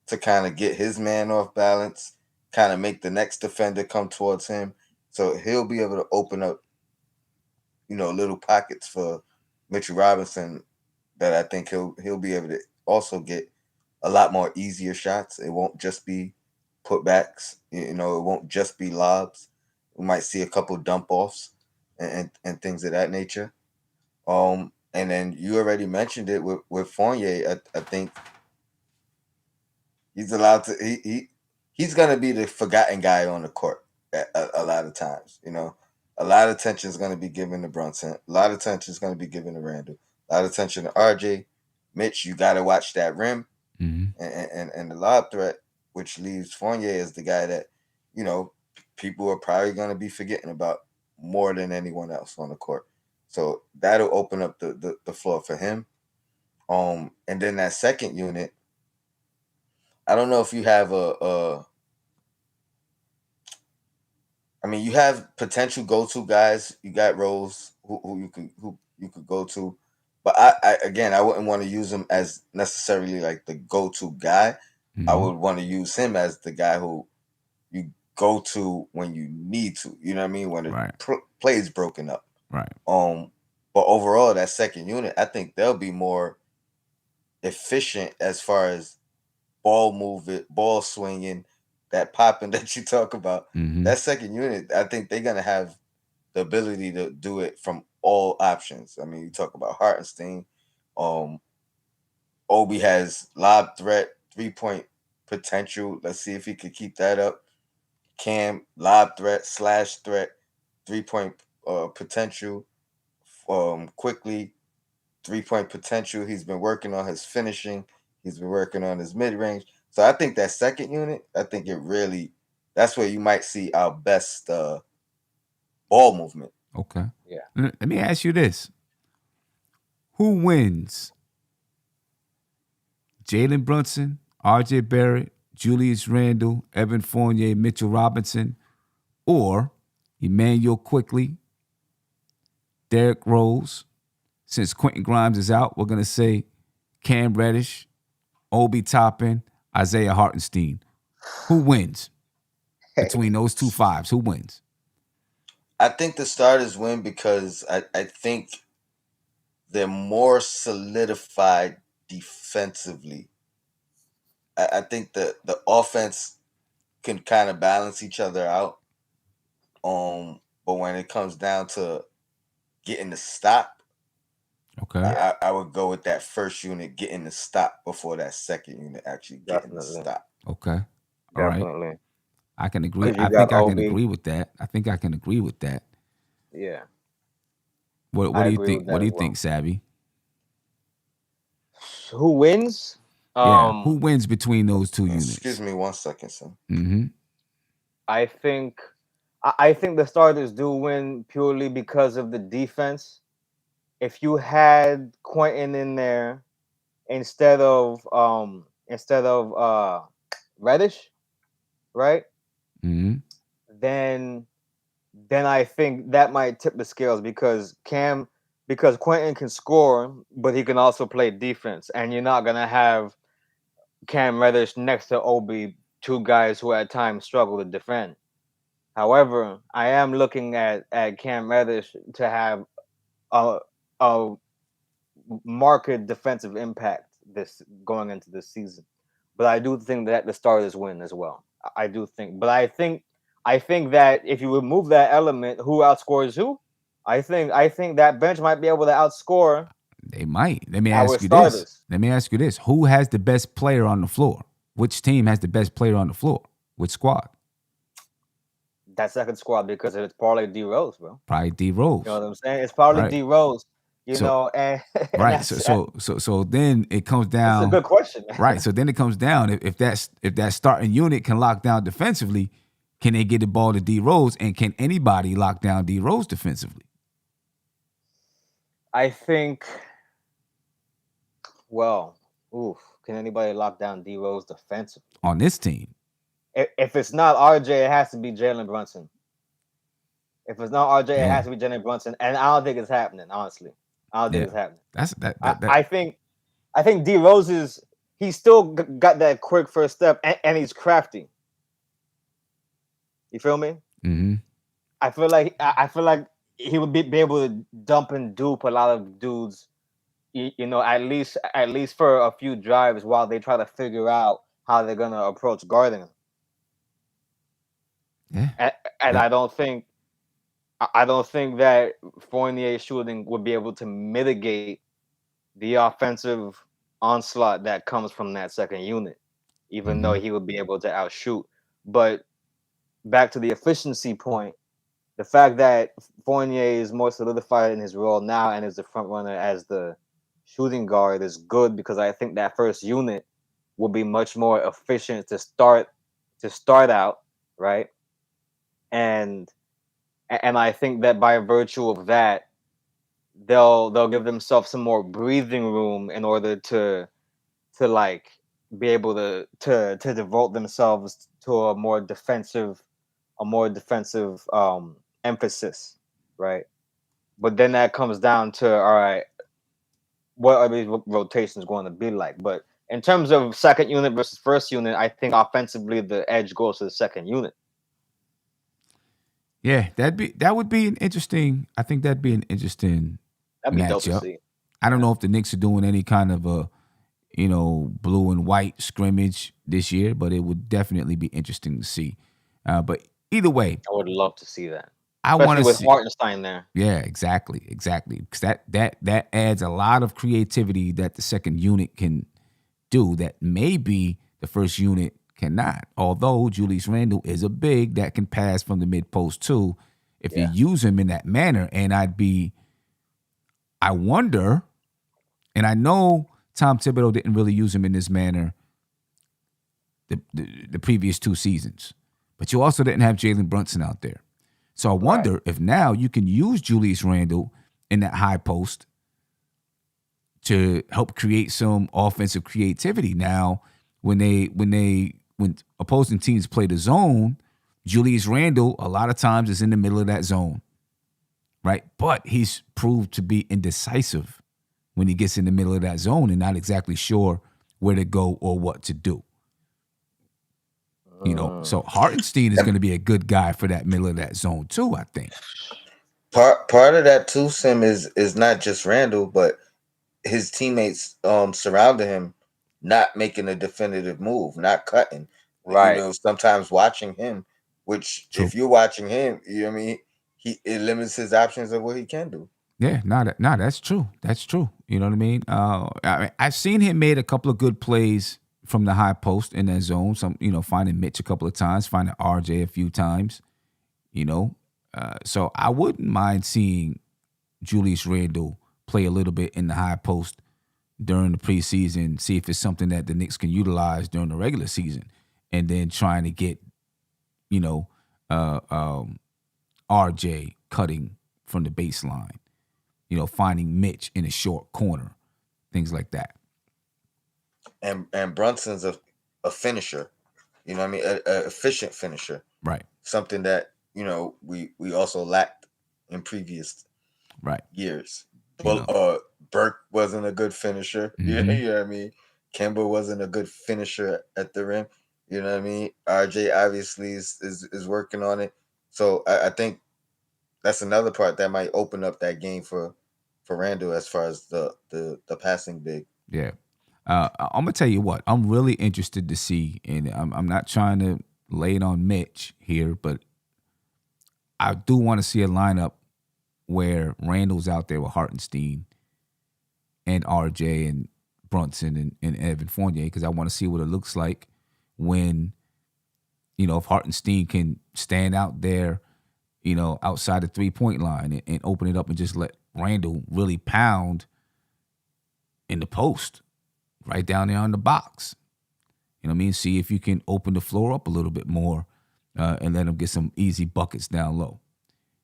to kind of get his man off balance, kind of make the next defender come towards him. So he'll be able to open up, little pockets for Mitchell Robinson that I think he'll be able to also get a lot more easier shots. It won't just be putbacks. It won't just be lobs. We might see a couple dump offs and things of that nature. And then you already mentioned it with Fournier. I think he's allowed to. He's gonna be the forgotten guy on the court a lot of times. A lot of attention is gonna be given to Brunson. A lot of attention is gonna be given to Randall. A lot of attention to RJ. Mitch, you got to watch that rim and the lob threat, which leaves Fournier as the guy that people are probably going to be forgetting about more than anyone else on the court. So that'll open up the floor for him. And then that second unit, I don't know if you have you have potential go-to guys. You got Rose, who you could go to, but I wouldn't want to use him as necessarily like the go-to guy. I Mm-hmm. would want to use him as the guy who you go to when you need to. You know what I mean? When the Right. play's broken up. Right. But overall, that second unit, I think they'll be more efficient as far as ball movement, ball swinging, that popping that you talk about. Mm-hmm. That second unit, I think they're gonna have the ability to do it from all options. I mean, you talk about Hartenstein. Um, Obi has lob threat, 3-point potential. Let's see if he could keep that up. Cam, lob threat, slash threat, 3-point potential. Quickly, 3-point potential. He's been working on his finishing. He's been working on his mid range. So I think that second unit, I think it really, that's where you might see our best ball movement. Okay. Yeah. Let me ask you this: who wins? Jalen Brunson, R.J. Barrett, Julius Randle, Evan Fournier, Mitchell Robinson, or Emmanuel Quickly, Derrick Rose? Since Quentin Grimes is out, we're gonna say Cam Reddish, Obi Toppin, Isaiah Hartenstein. Who wins between those two fives? Who wins? I think the starters win because I think they're more solidified defensively. I think the offense can kind of balance each other out. But when it comes down to getting the stop, Okay. I would go with that first unit getting the stop before that second unit actually getting the Definitely. stop. Okay. All right. Definitely. I can agree. Because you I got think I can Obi. agree with that. I think I can agree with that. Yeah. What I do you agree think? with What that do as you well. think, Savvy? Who wins? Yeah. Who wins between those two Excuse units? me 1 second, son. Mm-hmm. I think I think the starters do win purely because of the defense. If you had Quentin in there instead of Reddish, right? Mm-hmm. Then I think that might tip the scales because Quentin can score, but he can also play defense, and you're not gonna have Cam Reddish next to Obi, two guys who at times struggle to defend. However, I am looking at Cam Reddish to have a a marked defensive impact this going into this season. But I do think that the starters win as well. I do think, but I think that if you remove that element, who outscores who? I think that bench might be able to outscore They might. Let me our ask you this. starters. Let me ask you this. Who has the best player on the floor? Which team has the best player on the floor? Which squad? That second squad because it's probably D Rose, bro. Probably D You know Rose. what I'm saying? It's probably Right. D Rose. You So know, and right. So then it comes that's a down. good question. Right. So then it comes down if that starting unit can lock down defensively, can they get the ball to D Rose, and can anybody lock down D Rose defensively I think. Well, oof. Can anybody lock down D Rose defensively? on this team? If it's not RJ, it has to be Jalen Brunson. If it's not RJ, it Yeah. has to be Jalen Brunson, and I don't think it's happening. Honestly, I don't think Yeah. it's happening. That's that I, that that. I think I think D Rose is he's still got that quick first step, and he's crafty. You feel me? Mm-hmm. I feel like he would be able to dump and dupe a lot of dudes. You know, at least for a few drives while they try to figure out how they're gonna approach guarding him. Yeah. And That, I don't think that Fournier shooting would be able to mitigate the offensive onslaught that comes from that second unit, even though mm-hmm. he would be able to outshoot. But back to the efficiency point, the fact that Fournier is more solidified in his role now and is the front runner as the shooting guard is good because I think that first unit will be much more efficient to start out, right? And I think that by virtue of that, they'll give themselves some more breathing room in order to like be able to devote themselves to a more defensive emphasis, right? But then that comes down to, all right, what are these rotations going to be like? But in terms of second unit versus first unit, I think offensively the edge goes to the second unit. Yeah, that would be an interesting. I think that'd be an interesting That'd be dope to matchup. see. I don't know if the Knicks are doing any kind of a, blue and white scrimmage this year, but it would definitely be interesting to see. But either way, I would love to see that, I want especially to with see. Hartenstein there. Yeah, exactly. Because that adds a lot of creativity that the second unit can do that maybe the first unit cannot. Although Julius Randle is a big that can pass from the mid post too, if you use him in that manner. And I wonder, and I know Tom Thibodeau didn't really use him in this manner the previous 2 seasons, but you also didn't have Jalen Brunson out there. So I wonder if now you can use Julius Randle in that high post to help create some offensive creativity. Now, when opposing teams play the zone, Julius Randle a lot of times is in the middle of that zone, right? But he's proved to be indecisive when he gets in the middle of that zone and not exactly sure where to go or what to do. So Hartenstein is going to be a good guy for that middle of that zone too, I think. Part of that too, Sim, is not just Randall, but his teammates surrounding him, not making a definitive move, not cutting. Right. Sometimes watching him, which True. if you're watching him, it limits his options of what he can do. Yeah, that's true. That's true. You know what I mean? I've seen him made a couple of good plays from the high post in that zone. Some, finding Mitch a couple of times, finding RJ a few times. So I wouldn't mind seeing Julius Randle play a little bit in the high post during the preseason, see if it's something that the Knicks can utilize during the regular season, and then trying to get, RJ cutting from the baseline, finding Mitch in a short corner, things like that. And Brunson's a finisher, an efficient finisher. Right. Something that, we also lacked in previous years. Well, Burke wasn't a good finisher. Mm-hmm. You know what I mean? Kemba wasn't a good finisher at the rim. You know what I mean? RJ obviously is working on it. So I think that's another part that might open up that game for Randall as far as the passing big. Yeah. I'm gonna tell you what, I'm really interested to see, and I'm not trying to lay it on Mitch here, but I do want to see a lineup where Randall's out there with Hartenstein and RJ and Brunson and Evan Fournier, because I want to see what it looks like when, if Hartenstein can stand out there, outside the 3-point line and open it up and just let Randall really pound in the post, right down there on the box. You know what I mean? See if you can open the floor up a little bit more and let him get some easy buckets down low.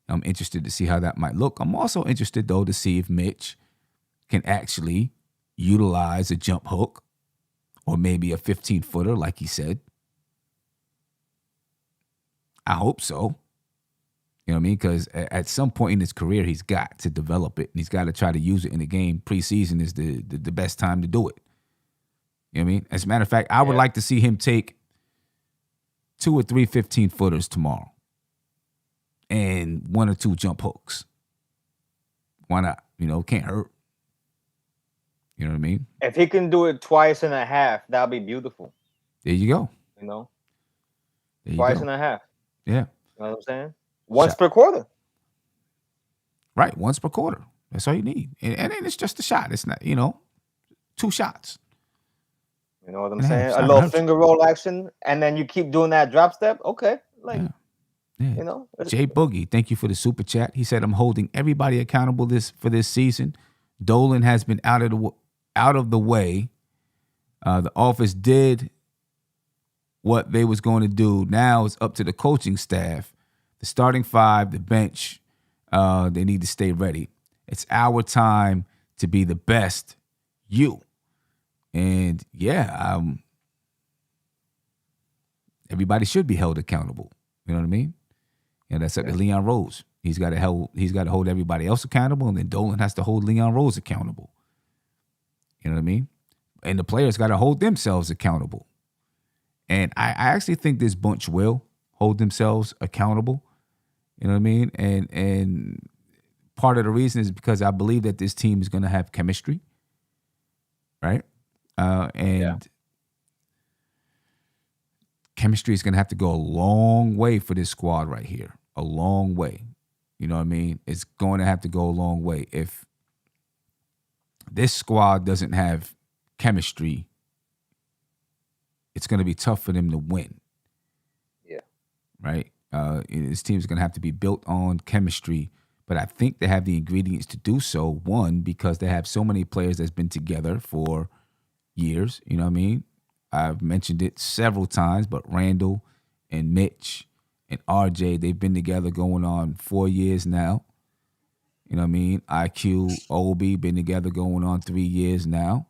I'm interested to see how that might look. I'm also interested, though, to see if Mitch can actually utilize a jump hook or maybe a 15-footer, like he said. I hope so. You know what I mean? Because at some point in his career, he's got to develop it, and he's got to try to use it in the game. Preseason is the best time to do it. You know what I mean? As a matter of fact, I would like to see him take 2 or 3 15-footers tomorrow and 1 or 2 jump hooks. Why not? Can't hurt. You know what I mean? If he can do it twice and a half, that'll be beautiful. There you go. Twice and a half. Yeah. You know what I'm saying? Once per quarter. Right, once per quarter. That's all you need. And then it's just a shot. It's not, 2 shots. You know what I'm saying? A little finger roll action, and then you keep doing that drop step. Okay. Yeah. Jay Boogie, thank you for the super chat. He said, I'm holding everybody accountable for this season. Dolan has been out of the way. The office did what they was going to do. Now it's up to the coaching staff. The starting 5, the bench, they need to stay ready. It's our time to be the best you. And yeah, everybody should be held accountable. You know what I mean? And that's up to Leon Rose. He's got to hold everybody else accountable, and then Dolan has to hold Leon Rose accountable. You know what I mean? And the players got to hold themselves accountable. And I actually think this bunch will hold themselves accountable. You know what I mean? And part of the reason is because I believe that this team is going to have chemistry, right? And chemistry is going to have to go a long way for this squad right here. A long way. You know what I mean? It's going to have to go a long way. If this squad doesn't have chemistry, it's going to be tough for them to win. Yeah. Right? This team is going to have to be built on chemistry, but I think they have the ingredients to do so. One, because they have so many players that's been together for years. You know what I mean? I've mentioned it several times, but Randall and Mitch and RJ, they've been together going on 4 years now. You know what I mean? IQ, Obi, been together going on 3 years now.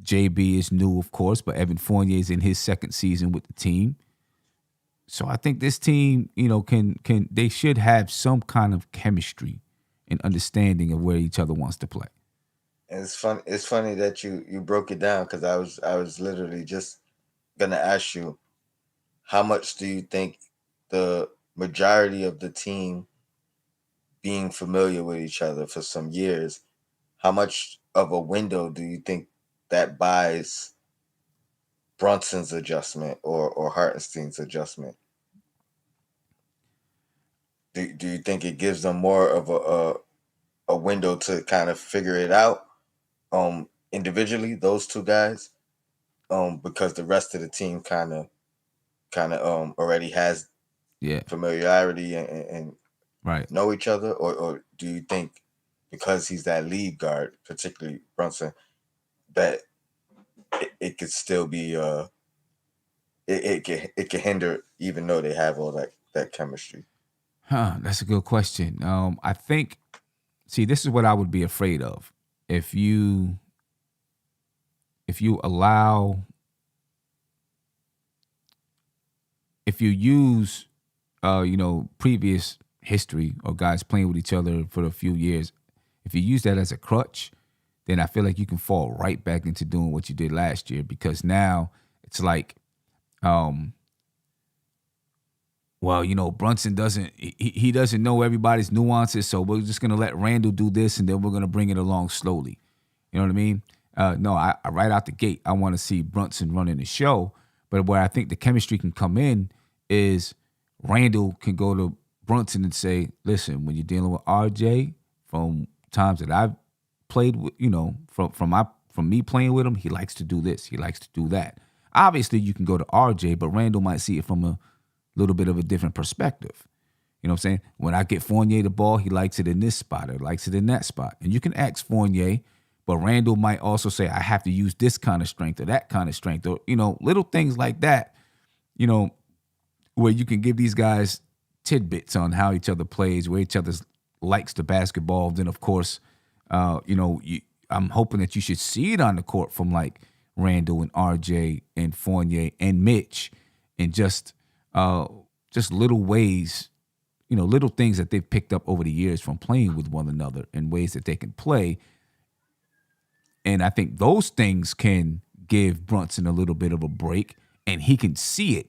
JB is new, of course, but Evan Fournier is in his second season with the team. So I think this team, you know, they should have some kind of chemistry and understanding of where each other wants to play. And it's fun. It's funny that you broke it down, because I was literally just gonna ask you, how much do you think the majority of the team being familiar with each other for some years, how much of a window do you think that buys Brunson's adjustment or Hartenstein's adjustment? Do you think it gives them more of a window to kind of figure it out individually, those two guys, because the rest of the team kind of already has Yeah. familiarity and Right. know each other, or do you think because he's that lead guard, particularly Brunson, that it could still be it can hinder, even though they have all that chemistry? That's a good question. I think, see, this is what I would be afraid of. If you allow, if you use, previous history or guys playing with each other for a few years, if you use that as a crutch, then I feel like you can fall right back into doing what you did last year, because now it's like, well, Brunson he doesn't know everybody's nuances, so we're just gonna let Randall do this, and then we're gonna bring it along slowly. You know what I mean? No, I right out the gate, I want to see Brunson running the show. But where I think the chemistry can come in is Randall can go to Brunson and say, "Listen, when you're dealing with RJ, from times that I've played with, from me playing with him, he likes to do this, he likes to do that." Obviously, you can go to RJ, but Randall might see it from a little bit of a different perspective. You know what I'm saying? When I get Fournier the ball, he likes it in this spot or likes it in that spot. And you can ask Fournier, but Randall might also say, I have to use this kind of strength or that kind of strength, or, little things like that, where you can give these guys tidbits on how each other plays, where each other likes the basketball. Then, of course, I'm hoping that you should see it on the court from like Randall and RJ and Fournier and Mitch, and just little ways, little things that they've picked up over the years from playing with one another, and ways that they can play. And I think those things can give Brunson a little bit of a break, and he can see it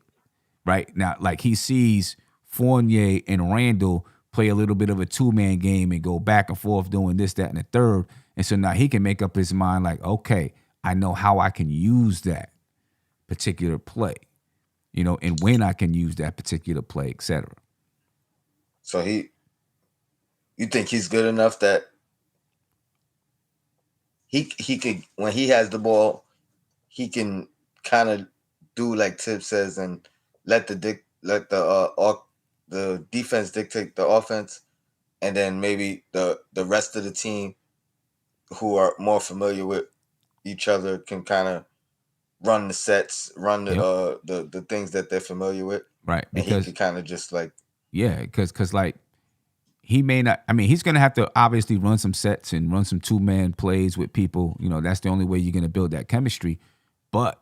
right now. Like he sees Fournier and Randall play a little bit of a two-man game and go back and forth doing this, that, and the third. And so now he can make up his mind like, okay, I know how I can use that particular play, and when I can use that particular play, etc. So you think he's good enough that he could, when he has the ball, he can kind of do like Tip says and let the defense dictate the offense, and then maybe the rest of the team who are more familiar with each other can kind of run the sets, run the things that they're familiar with, Right, and he because could kind of just like, because like he may not. I mean, he's going to have to obviously run some sets and run some 2-man plays with people. That's the only way you're going to build that chemistry. But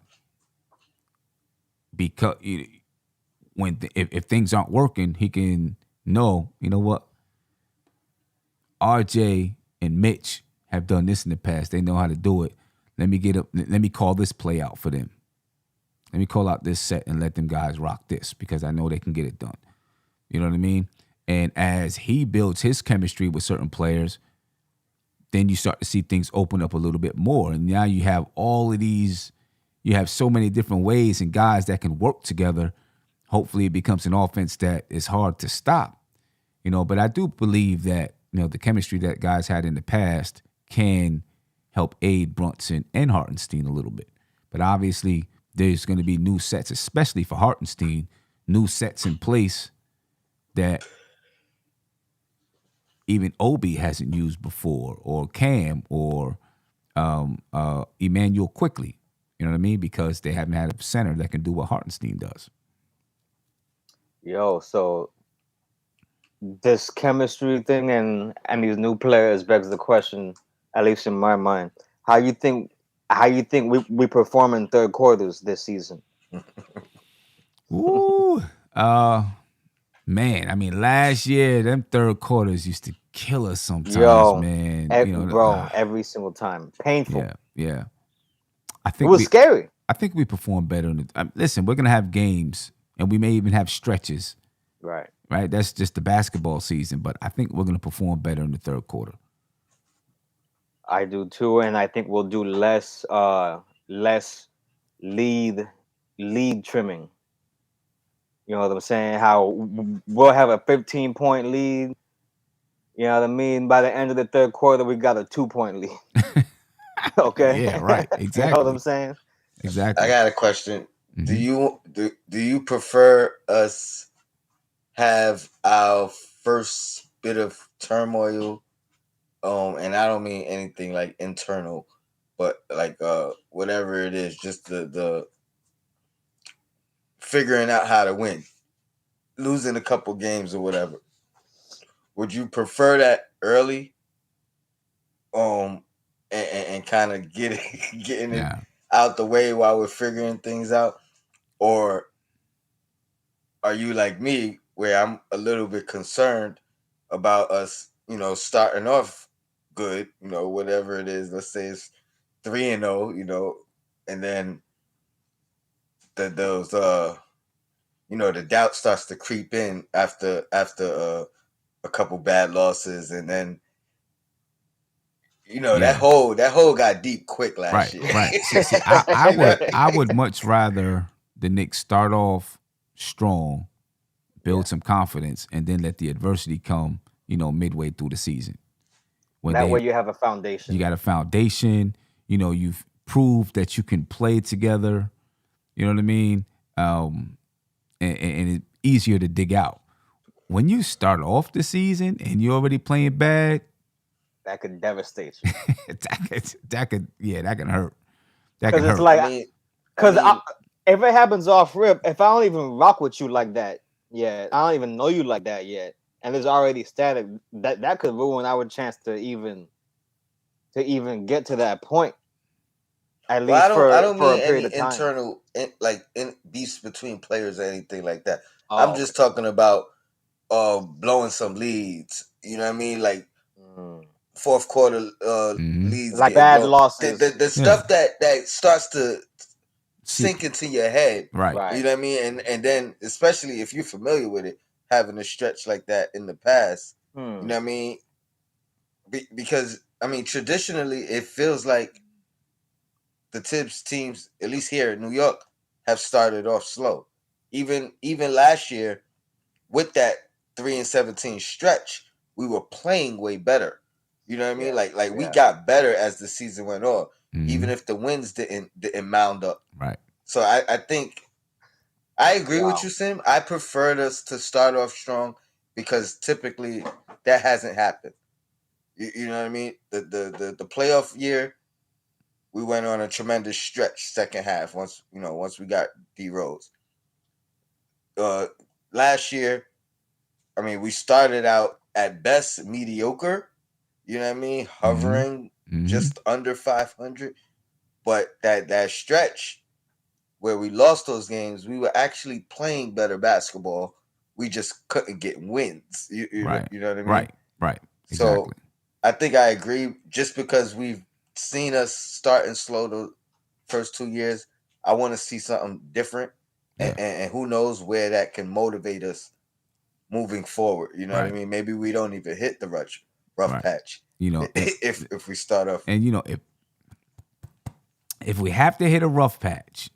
because if things aren't working, he can know. You know what? RJ and Mitch have done this in the past. They know how to do it. Let me call this play out for them. Let me call out this set and let them guys rock this because I know they can get it done. You know what I mean? And as he builds his chemistry with certain players, then you start to see things open up a little bit more. And now you have all of these, you have so many different ways and guys that can work together. Hopefully it becomes an offense that is hard to stop. But I do believe that, the chemistry that guys had in the past can help aid Brunson and Hartenstein a little bit. But obviously there's going to be new sets, especially for Hartenstein, new sets in place that even Obi hasn't used before, or Cam, or Emmanuel quickly. You know what I mean? Because they haven't had a center that can do what Hartenstein does. Yo, so this chemistry thing and these new players begs the question, at least in my mind, how you think we perform in third quarters this season? Ooh, man. I mean, last year them third quarters used to kill us sometimes, man. Every single time, painful. Yeah. I It think was scary. I think we perform better. Listen, we're gonna have games, and we may even have stretches. Right. That's just the basketball season, but I think we're gonna perform better in the third quarter. I do too, and I think we'll do less lead trimming. You know what I'm saying? How we'll have a 15-point lead. You know what I mean? By the end of the third quarter, we got a 2-point lead. Okay. Yeah, right. Exactly. You know what I'm saying? Exactly. I got a question. Mm-hmm. Do you prefer us have our first bit of turmoil? And I don't mean anything like internal, but like whatever it is, just the figuring out how to win, losing a couple games or whatever. Would you prefer that early? And kind of getting it out the way while we're figuring things out, or are you like me where I'm a little bit concerned about us, starting off good, whatever it is. Let's say it's 3-0, and then those the doubt starts to creep in after a couple bad losses, and then that hole got deep quick last year. Right. See, I would much rather the Knicks start off strong, build some confidence, and then let the adversity come, midway through the season. That way you have a foundation. You got a foundation. You've proved that you can play together. You know what I mean? And it's easier to dig out. When you start off the season and you're already playing bad, that could devastate you. that can hurt. That can hurt. It's like, if it happens off rip, if I don't even rock with you like that yet, I don't even know you like that yet, and there's already static, that could ruin our chance to even get to that point. At least I don't for mean a period any of time. internal beefs between players or anything like that. I'm just talking about blowing some leads. You know what I mean? Like fourth quarter leads, like bad losses. The stuff that starts to sink into your head. Right. You know what I mean? And then especially if you're familiar with it, having a stretch like that in the past. You know what I mean? Because I mean, traditionally, it feels like the Tibbs teams, at least here in New York, have started off slow. Even last year, with that 3-17 stretch, we were playing way better. You know what I mean? Like we got better as the season went on, even if the wins didn't mound up. Right. So I think I agree with you, Sim. I preferred us to start off strong because typically that hasn't happened. You know what I mean? The playoff year, we went on a tremendous stretch second half once we got D Rose. Last year, I mean, we started out at best mediocre. You know what I mean? Hovering just under 500. But that stretch where we lost those games, we were actually playing better basketball. We just couldn't get wins. You know what I mean? Right. So Exactly. I think I agree. Just because we've seen us starting slow the first 2 years, I want to see something different. Yeah. And who knows where that can motivate us moving forward. You know what I Right. mean? Maybe we don't even hit the rough Right. patch. You know, If we start off. and if we have to hit a rough patch,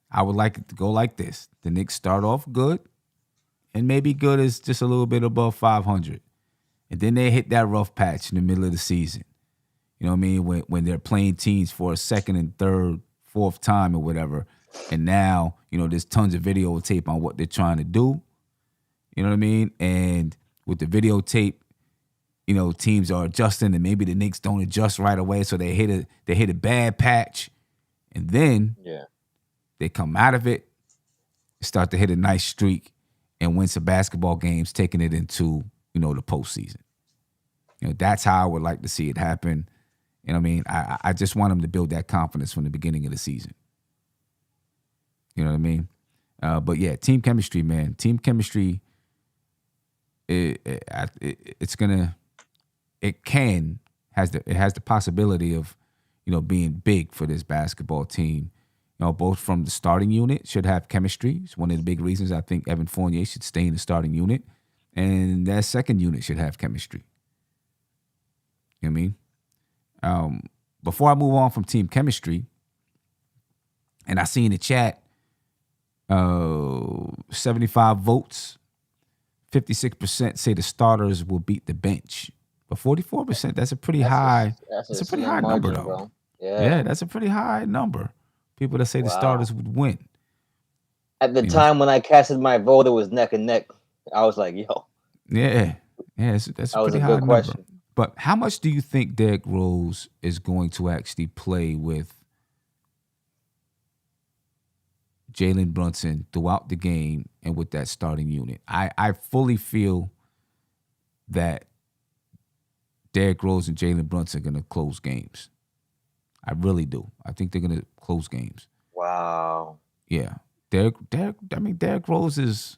I would like it to go like this. The Knicks start off good, and maybe good is just a little bit above 500. And then they hit that rough patch in the middle of the season. You know what I mean? When they're playing teams for a second and third, fourth time or whatever. And now, there's tons of videotape on what they're trying to do. You know what I mean? And with the videotape, teams are adjusting, and maybe the Knicks don't adjust right away, so they hit a bad patch, and then they come out of it, start to hit a nice streak, and win some basketball games, taking it into the postseason. That's how I would like to see it happen. You know what I mean? I just want them to build that confidence from the beginning of the season. You know what I mean? But yeah, team chemistry, man. Team chemistry. It has the possibility of being big for this basketball team. Both from the starting unit should have chemistry. It's one of the big reasons I think Evan Fournier should stay in the starting unit, and that second unit should have chemistry. You know what I mean? Before I move on from team chemistry, and I see in the chat 75 votes, 56% say the starters will beat the bench. But 44%, that's a pretty high. That's a pretty high number, though. Bro. Yeah, that's a pretty high number. People that say the starters would win. At the time when I casted my vote, it was neck and neck. I was like, yo. Yeah, that's a pretty high number. Question. But how much do you think Derrick Rose is going to actually play with Jalen Brunson throughout the game and with that starting unit? I fully feel that Derrick Rose and Jalen Brunson are going to close games. I really do. I think they're going to close games. Wow. Yeah. Derrick Rose is...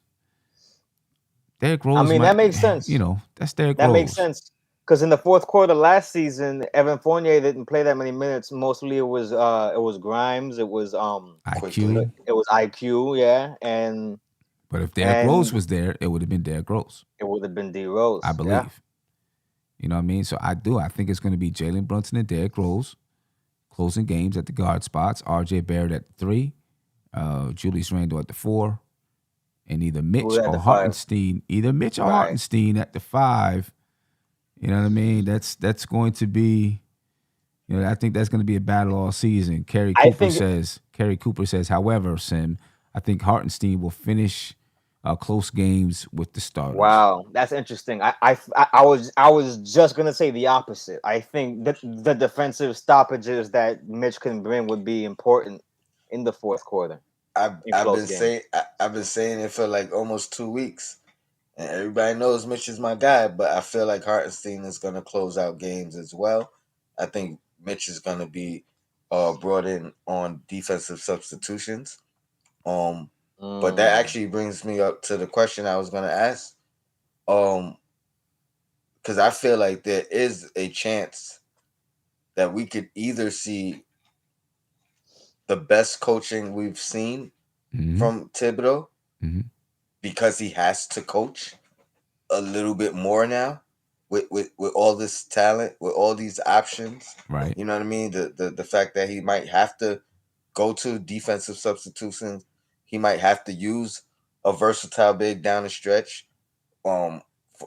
Derrick Rose. I mean, that makes sense. That's Derrick Rose. That makes sense. Because in the fourth quarter last season, Evan Fournier didn't play that many minutes. Mostly it was Grimes. It was IQ. It was IQ, yeah. But if Derrick Rose was there, it would have been Derrick Rose. It would have been D Rose. I believe. Yeah. You know what I mean? So I think it's going to be Jalen Brunson and Derrick Rose closing games at the guard spots. RJ Barrett at the 3, Julius Randle at the 4, and either Mitch or Hartenstein. Either Mitch or Hartenstein at the 5. You know what I mean? That's going to be, I think that's going to be a battle all season. Kerry Cooper says, however, Sim, I think Hartenstein will finish close games with the starters. Wow, that's interesting. I was just gonna say the opposite. I think that the defensive stoppages that Mitch can bring would be important in the fourth quarter. I've been saying it for like almost 2 weeks, and everybody knows Mitch is my guy. But I feel like Hartenstein is gonna close out games as well. I think Mitch is gonna be brought in on defensive substitutions. But that actually brings me up to the question I was going to ask. Because I feel like there is a chance that we could either see the best coaching we've seen from Thibodeau because he has to coach a little bit more now with all this talent, with all these options. Right. You know what I mean? The fact that he might have to go to defensive substitutions. He might have to use a versatile big down the stretch.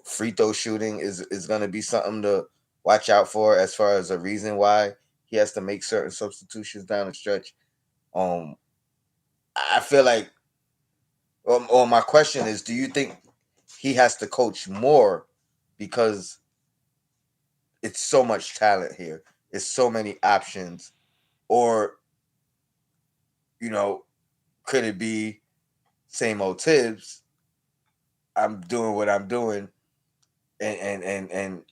Free throw shooting is going to be something to watch out for as far as a reason why he has to make certain substitutions down the stretch. I feel like, or my question is, do you think he has to coach more because it's so much talent here, it's so many options, or could it be same old Tibbs? I'm doing what I'm doing. and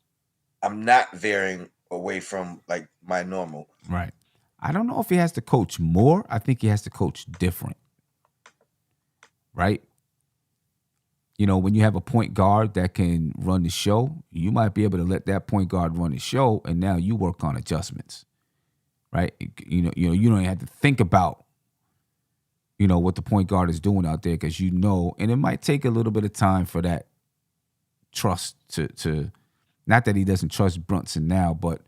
I'm not veering away from like my normal. Right. I don't know if he has to coach more. I think he has to coach different. Right. You know, when you have a point guard that can run the show, you might be able to let that point guard run the show, and now you work on adjustments. Right. You don't have to think about, what the point guard is doing out there, because and it might take a little bit of time for that trust to not that he doesn't trust Brunson now, but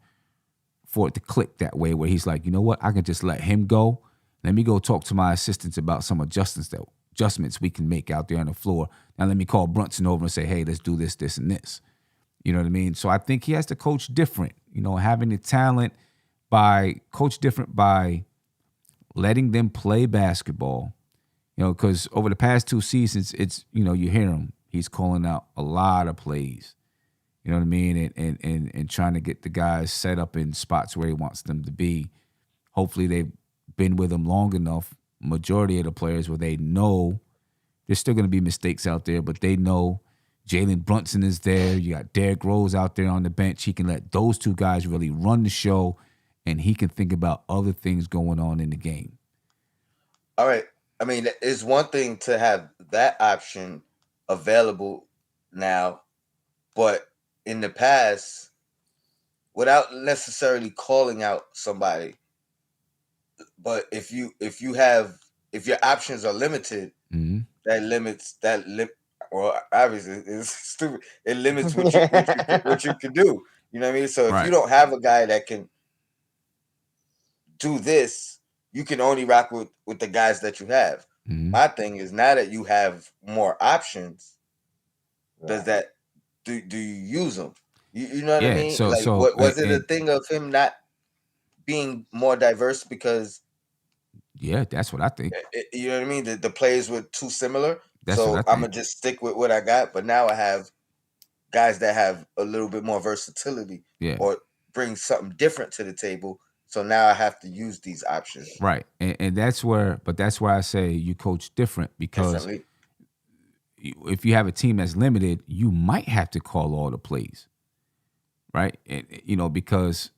for it to click that way where he's like, you know what, I can just let him go. Let me go talk to my assistants about some adjustments we can make out there on the floor. Now let me call Brunson over and say, hey, let's do this, this, and this. You know what I mean? So I think he has to coach different, having the talent coach different by letting them play basketball, because over the past 2 seasons, it's, you hear him, he's calling out a lot of plays. You know what I mean? And trying to get the guys set up in spots where he wants them to be. Hopefully they've been with him long enough, majority of the players, where they know there's still going to be mistakes out there, but they know Jalen Brunson is there. You got Derrick Rose out there on the bench. He can let those two guys really run the show, and he can think about other things going on in the game. All right. I mean, it's one thing to have that option available now, but in the past, without necessarily calling out somebody, but if your options are limited, Mm-hmm. or obviously it's stupid. It limits what you can do. You know what I mean? So if you don't have a guy that can do this, you can only rock with the guys that you have. Mm-hmm. My thing is, now that you have more options, does that do you use them? You know what I mean? So, was it a thing of him not being more diverse because? Yeah, that's what I think. You know what I mean? The players were too similar. That's what I think. I'm gonna just stick with what I got. But now I have guys that have a little bit more versatility, or bring something different to the table. So now I have to use these options. Right, and that's where I say you coach different, because if you have a team that's limited, you might have to call all the plays, right? And, because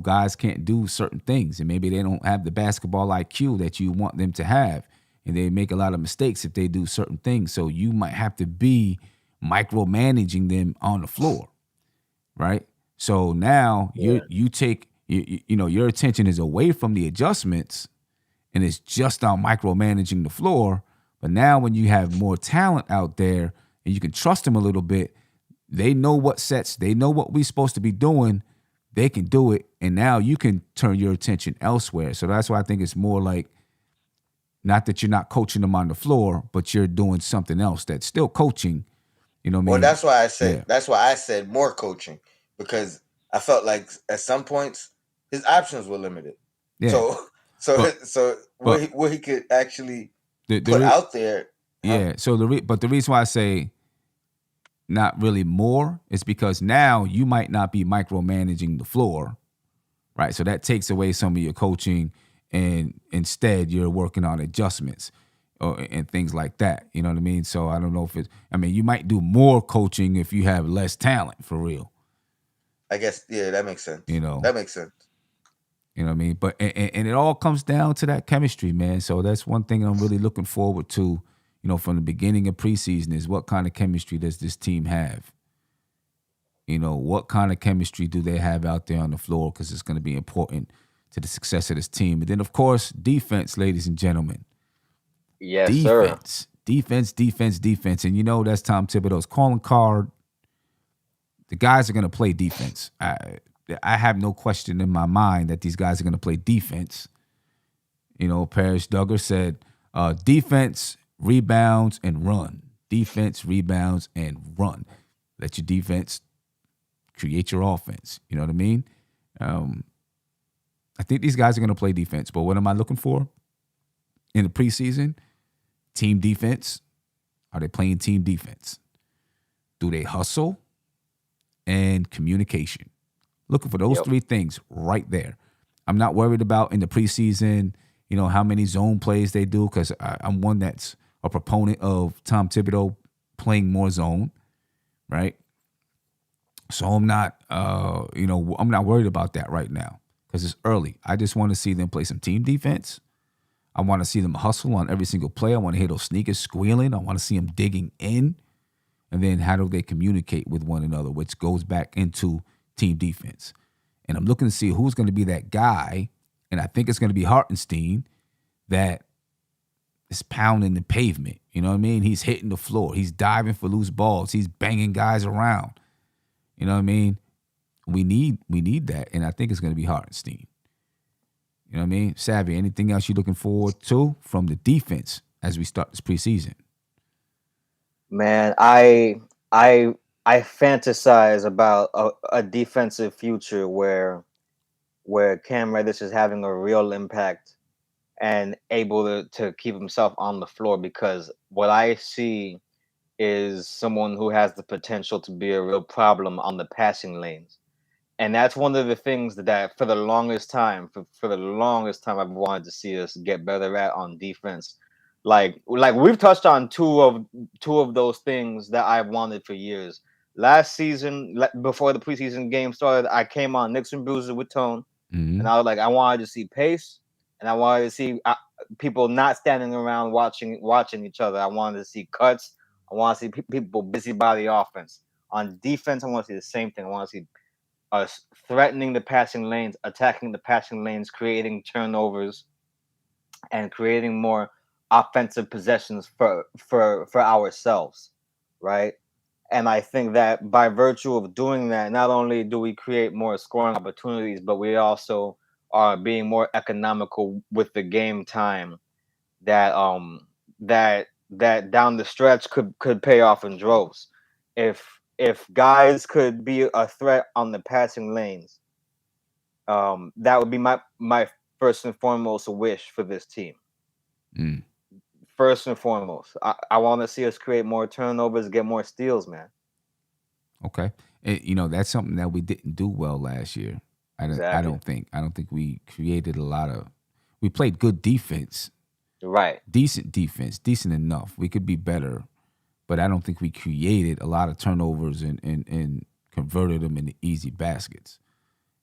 guys can't do certain things, and maybe they don't have the basketball IQ that you want them to have, and they make a lot of mistakes if they do certain things. So you might have to be micromanaging them on the floor, right? So now you take your attention is away from the adjustments, and it's just on micromanaging the floor. But now when you have more talent out there and you can trust them a little bit, they know what sets, they know what we're supposed to be doing. They can do it, and now you can turn your attention elsewhere. So that's why I think it's more like, not that you're not coaching them on the floor, but you're doing something else that's still coaching. You know what I mean? Well, that's why I said that's why I said more coaching, because I felt like at some points his options were limited. Yeah. So what he could actually put out there. Yeah. So the reason why I say not really more is because now you might not be micromanaging the floor, right? So that takes away some of your coaching, and instead you're working on adjustments and things like that. You know what I mean? So I don't know if you might do more coaching if you have less talent, for real. I guess, that makes sense. That makes sense. You know what I mean? But and it all comes down to that chemistry, man. So that's one thing I'm really looking forward to, from the beginning of preseason, is what kind of chemistry does this team have? What kind of chemistry do they have out there on the floor? Because it's going to be important to the success of this team. And then, of course, defense, ladies and gentlemen. Yes, defense, sir. Defense. And that's Tom Thibodeau's calling card. The guys are going to play defense. I have no question in my mind that these guys are going to play defense. Parrish Duggar said, defense, rebounds, and run. Defense, rebounds, and run. Let your defense create your offense. You know what I mean? I think these guys are going to play defense. But what am I looking for in the preseason? Team defense. Are they playing team defense? Do they hustle? And communication. Looking for those three things right there. I'm not worried about in the preseason, how many zone plays they do, because I'm one that's a proponent of Tom Thibodeau playing more zone, right? So I'm not, I'm not worried about that right now because it's early. I just want to see them play some team defense. I want to see them hustle on every single play. I want to hear those sneakers squealing. I want to see them digging in. And then how do they communicate with one another, which goes back into team defense. And I'm looking to see who's going to be that guy, and I think it's going to be Hartenstein, that is pounding the pavement. You know what I mean? He's hitting the floor. He's diving for loose balls. He's banging guys around. You know what I mean? We need that, and I think it's going to be Hartenstein. You know what I mean? Savvy, anything else you're looking forward to from the defense as we start this preseason? Man, I fantasize about a defensive future where Cam Reddish is having a real impact and able to keep himself on the floor, because what I see is someone who has the potential to be a real problem on the passing lanes. And that's one of the things that for the longest time, for the longest time, I've wanted to see us get better at on defense. Like we've touched on two of those things that I've wanted for years. Last season, before the preseason game started, I came on Knicks and Bruises with Tone, and I was like, I wanted to see pace, and I wanted to see people not standing around watching each other. I wanted to see cuts. I want to see people busy by the offense. On defense, I want to see the same thing. I want to see us threatening the passing lanes, attacking the passing lanes, creating turnovers, and creating more offensive possessions for ourselves, right? And I think that by virtue of doing that, not only do we create more scoring opportunities, but we also are being more economical with the game time that that down the stretch could pay off in droves. If guys could be a threat on the passing lanes, that would be my first and foremost wish for this team. First and foremost, I want to see us create more turnovers, get more steals, man. Okay, and, that's something that we didn't do well last year. I don't think we created a lot of. We played good defense, right? Decent defense, decent enough. We could be better, but I don't think we created a lot of turnovers and converted them into easy baskets.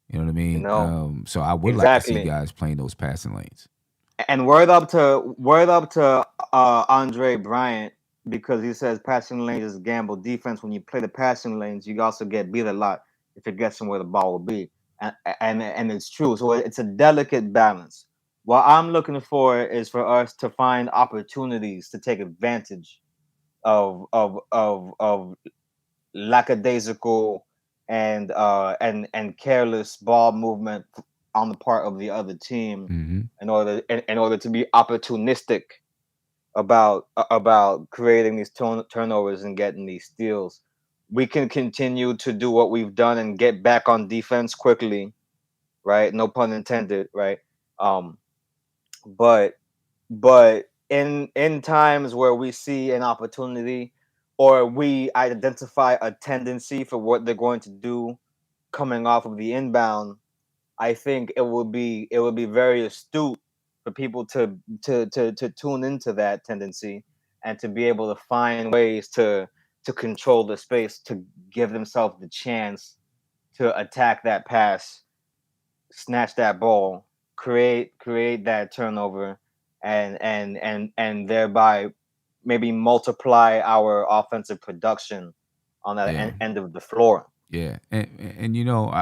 You know what I mean? So I would like to see guys playing those passing lanes. And word up to Andre Bryant, because he says passing lanes is gamble defense. When you play the passing lanes, you also get beat a lot if it gets somewhere the ball will be, and it's true. So it's a delicate balance. What I'm looking for is for us to find opportunities to take advantage of lackadaisical and careless ball movement on the part of the other team, in order to be opportunistic about creating these turnovers and getting these steals. We can continue to do what we've done and get back on defense quickly, right? No pun intended, right? But in times where we see an opportunity, or we identify a tendency for what they're going to do coming off of the inbound, I think it would be very astute for people to tune into that tendency and to be able to find ways to control the space, to give themselves the chance to attack that pass, snatch that ball, create that turnover, and thereby maybe multiply our offensive production on that end of the floor. Yeah, and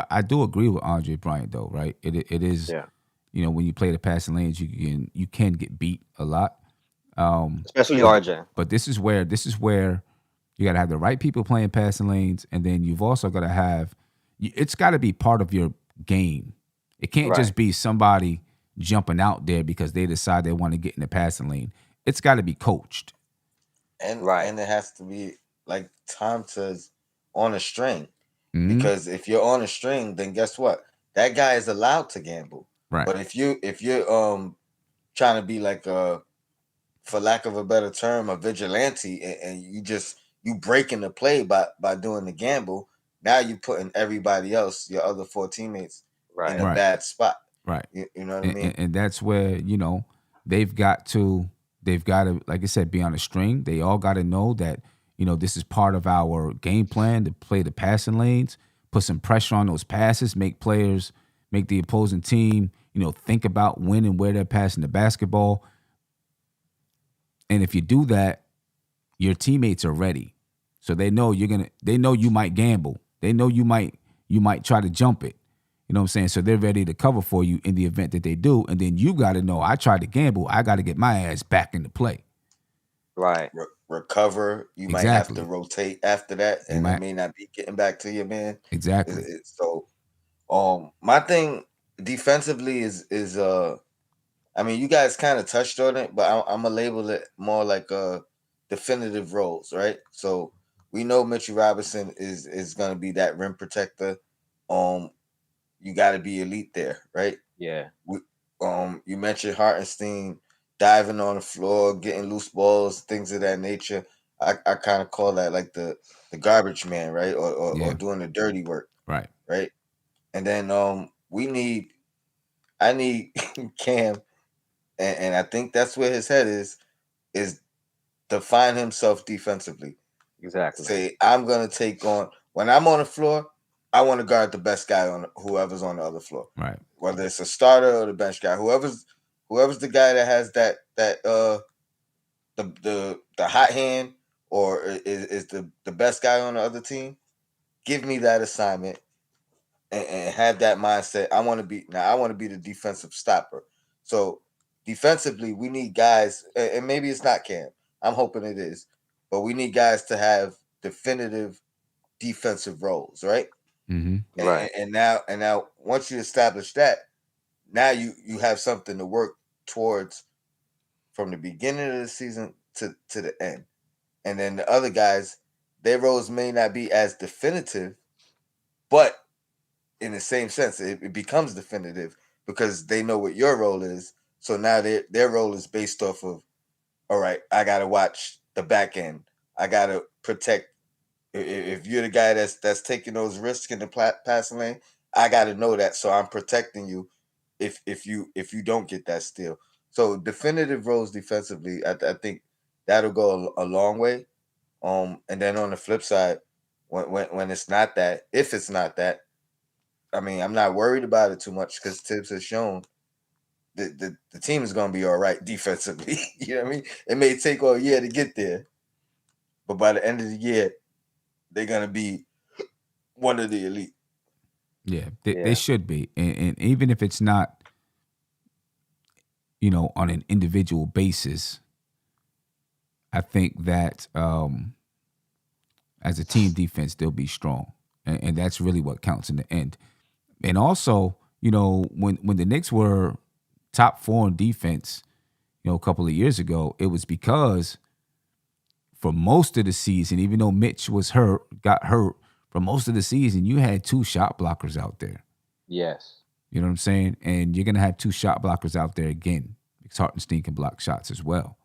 I do agree with Andre Bryant though, right? It is, when you play the passing lanes, you can get beat a lot, especially RJ. But this is where you got to have the right people playing passing lanes, and then you've also got to have it's got to be part of your game. It can't just be somebody jumping out there because they decide they want to get in the passing lane. It's got to be coached, and it has to be like time to on a string. Because if you're on a string, then guess what? That guy is allowed to gamble. Right. But if you're trying to be like a, for lack of a better term, a vigilante, and you breaking the play by doing the gamble, now you're putting everybody else, your other 4 teammates, in a bad spot. Right. You know what I mean? And that's where they've got to, like I said, be on a string. They all got to know that this is part of our game plan to play the passing lanes, put some pressure on those passes, make the opposing team, think about when and where they're passing the basketball. And if you do that, your teammates are ready. So they know they know you might gamble. They know you might try to jump it. You know what I'm saying? So they're ready to cover for you in the event that they do. And then you got to know, I tried to gamble. I got to get my ass back into play. Right. Recover. You might have to Exactly. rotate after that, You and it might may not be getting back to you, man. exactly. So, my thing defensively is I mean, you guys kind of touched on it, but I'm gonna label it more like definitive roles, right? So we know Mitch Robinson is gonna be that rim protector. You got to be elite there, right? Yeah. We, you mentioned Hartenstein diving on the floor, getting loose balls, things of that nature. I kind of call that like the garbage man, right? Or Yeah. doing the dirty work, Right. right? And then I need Cam, and I think that's where his head is define himself defensively. Exactly. Say, I'm gonna take on when I'm on the floor, I want to guard the best guy on whoever's on the other floor. Right. Whether it's a starter or the bench guy, whoever's the guy that has that the hot hand or is the best guy on the other team, give me that assignment and have that mindset. I want to be the defensive stopper. So defensively, we need guys, and maybe it's not Cam. I'm hoping it is, but we need guys to have definitive defensive roles, right? Mm-hmm. Right. And now once you establish that, now you have something to work towards from the beginning of the season to the end. And then the other guys, their roles may not be as definitive, but in the same sense, it becomes definitive because they know what your role is. So now their role is based off of, all right, I gotta watch the back end. I gotta protect. If you're the guy that's taking those risks in the passing lane, I gotta know that. So I'm protecting you if you don't get that steal. So definitive roles defensively, I think that'll go a long way. And then on the flip side, when it's not that, if it's not that, I mean, I'm not worried about it too much because Tibbs has shown the team is going to be all right defensively. You know what I mean? It may take all year to get there, but by the end of the year, they're going to be one of the elite. Yeah. They Yeah. should be. And even if it's not, on an individual basis, I think that as a team defense, they'll be strong. And that's really what counts in the end. And also, when the Knicks were top 4 in defense, a couple of years ago, it was because for most of the season, even though Mitch got hurt, for most of the season, you had 2 shot blockers out there. Yes. You know what I'm saying? And you're going to have 2 shot blockers out there again because Hartenstein can block shots as well.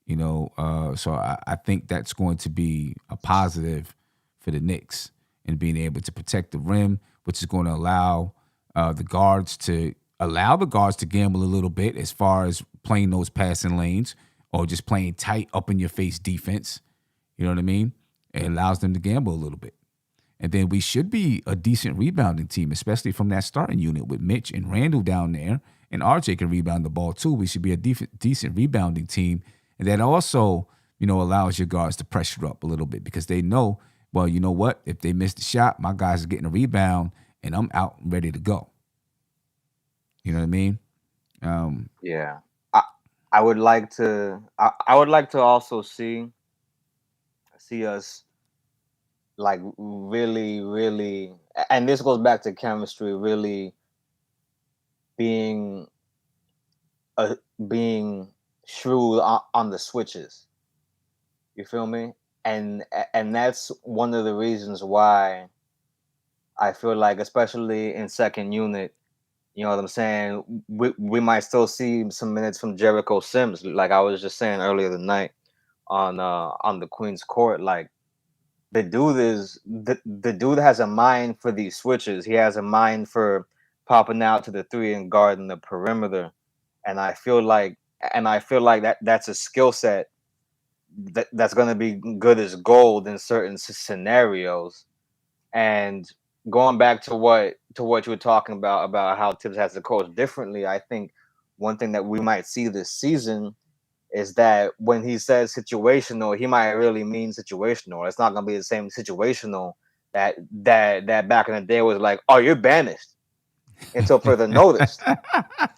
So I think that's going to be a positive for the Knicks and being able to protect the rim, which is going to allow the guards to gamble a little bit as far as playing those passing lanes or just playing tight up in your face defense. You know what I mean? It allows them to gamble a little bit. And then we should be a decent rebounding team, especially from that starting unit with Mitch and Randall down there. And RJ can rebound the ball too. We should be a decent rebounding team. And that also, allows your guards to pressure up a little bit because they know, well, you know what? If they miss the shot, my guys are getting a rebound and I'm out and ready to go. You know what I mean? Yeah. I would like to I would like to also see us like really, really, and this goes back to chemistry, really being being shrewd on the switches. You feel me? And that's one of the reasons why I feel like, especially in second unit, you know what I'm saying, we might still see some minutes from Jericho Sims, like I was just saying earlier tonight on the Queen's Court. Like the dude has a mind for these switches. He has a mind for popping out to the 3 and guarding the perimeter. And I feel like that's a skill set that's going to be good as gold in certain scenarios. And going back to what you were talking about how Tibbs has to coach differently, I think one thing that we might see this season is that when he says situational, he might really mean situational. It's not gonna be the same situational that back in the day was like, oh, you're banished until further notice.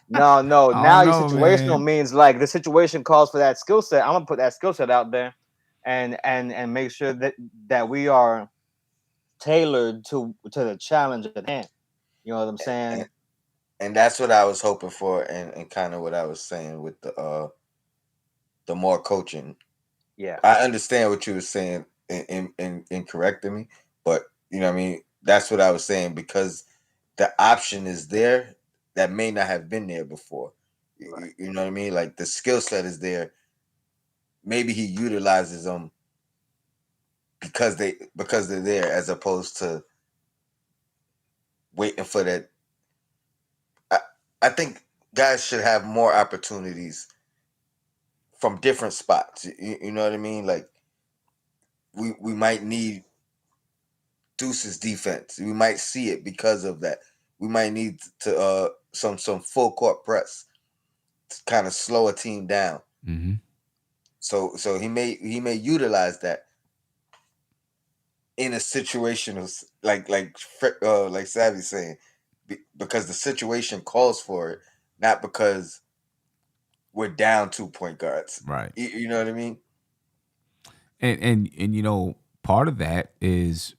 No, I now don't your know, situational man. means like the situation calls for that skill set. I'm gonna put that skill set out there and make sure that we are tailored to the challenge at hand. You know what I'm saying? And that's what I was hoping for, and kind of what I was saying with the more coaching. Yeah. I understand what you were saying in correcting me, but you know what I mean. That's what I was saying, because the option is there that may not have been there before. Right. You know what I mean? Like the skill set is there. Maybe he utilizes them because they're there, as opposed to waiting for that. I, I think guys should have more opportunities from different spots. You know what I mean? Like we might need Deuce's defense. We might see it because of that. We might need to some full court press to kind of slow a team down. Mm-hmm. So he may utilize that in a situation of like Savvy's saying, because the situation calls for it, not because we're down 2 point guards. Right. You know what I mean? And you know, part of that is,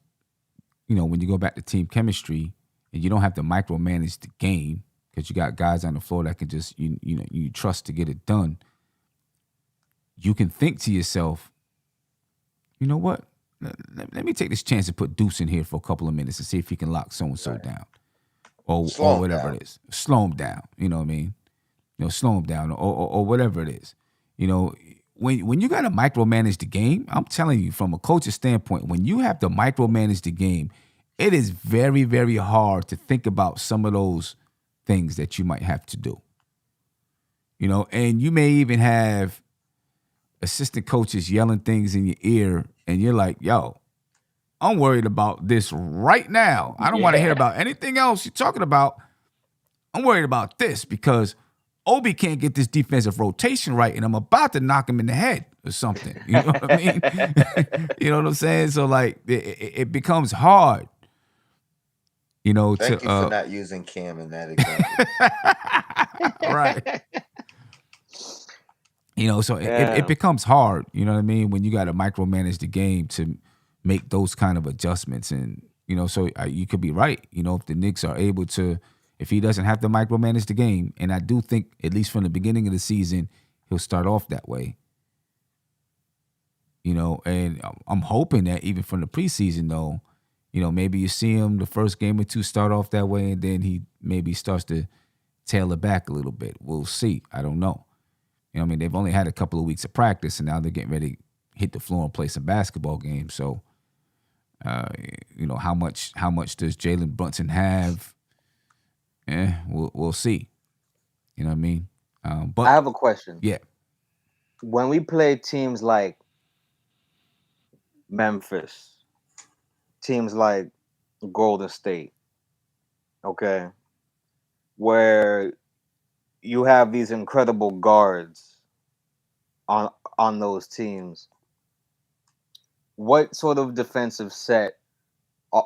you know, when you go back to team chemistry and you don't have to micromanage the game because you got guys on the floor that can just you trust to get it done. You can think to yourself, you know what? Let me take this chance and put Deuce in here for a couple of minutes and see if he can lock so and so down, or Slow 'em whatever down. it is. Slow him down. You know what I mean? You know, slow him down, or whatever it is. You know, when you got to micromanage the game, I'm telling you, from a coach's standpoint, when you have to micromanage the game, it is very, very hard to think about some of those things that you might have to do. You know, and you may even have assistant coaches yelling things in your ear, and you're like, yo, I'm worried about this right now. I don't want to hear Yeah. about anything else you're talking about. I'm worried about this because Obi can't get this defensive rotation right, and I'm about to knock him in the head or something. You know what I mean? You know what I'm saying? So, like, it becomes hard, you know, Thank to, you for not using Cam in that example. right. You know, so Yeah. it becomes hard, you know what I mean, when you got to micromanage the game to make those kind of adjustments. And, you know, so you could be right. You know, if the Knicks are able to, if he doesn't have to micromanage the game, and I do think, at least from the beginning of the season, he'll start off that way. You know, and I'm hoping that even from the preseason, though, you know, maybe you see him the first game or two start off that way, and then he maybe starts to tail it back a little bit. We'll see. I don't know. You know what I mean? They've only had a couple of weeks of practice, and now they're getting ready to hit the floor and play some basketball games. So, you know, how much does Jalen Brunson have? We'll see. You know what I mean? But I have a question. yeah, When we play teams like Memphis, teams like Golden State, okay, where you have these incredible guards on those teams, what sort of defensive set uh,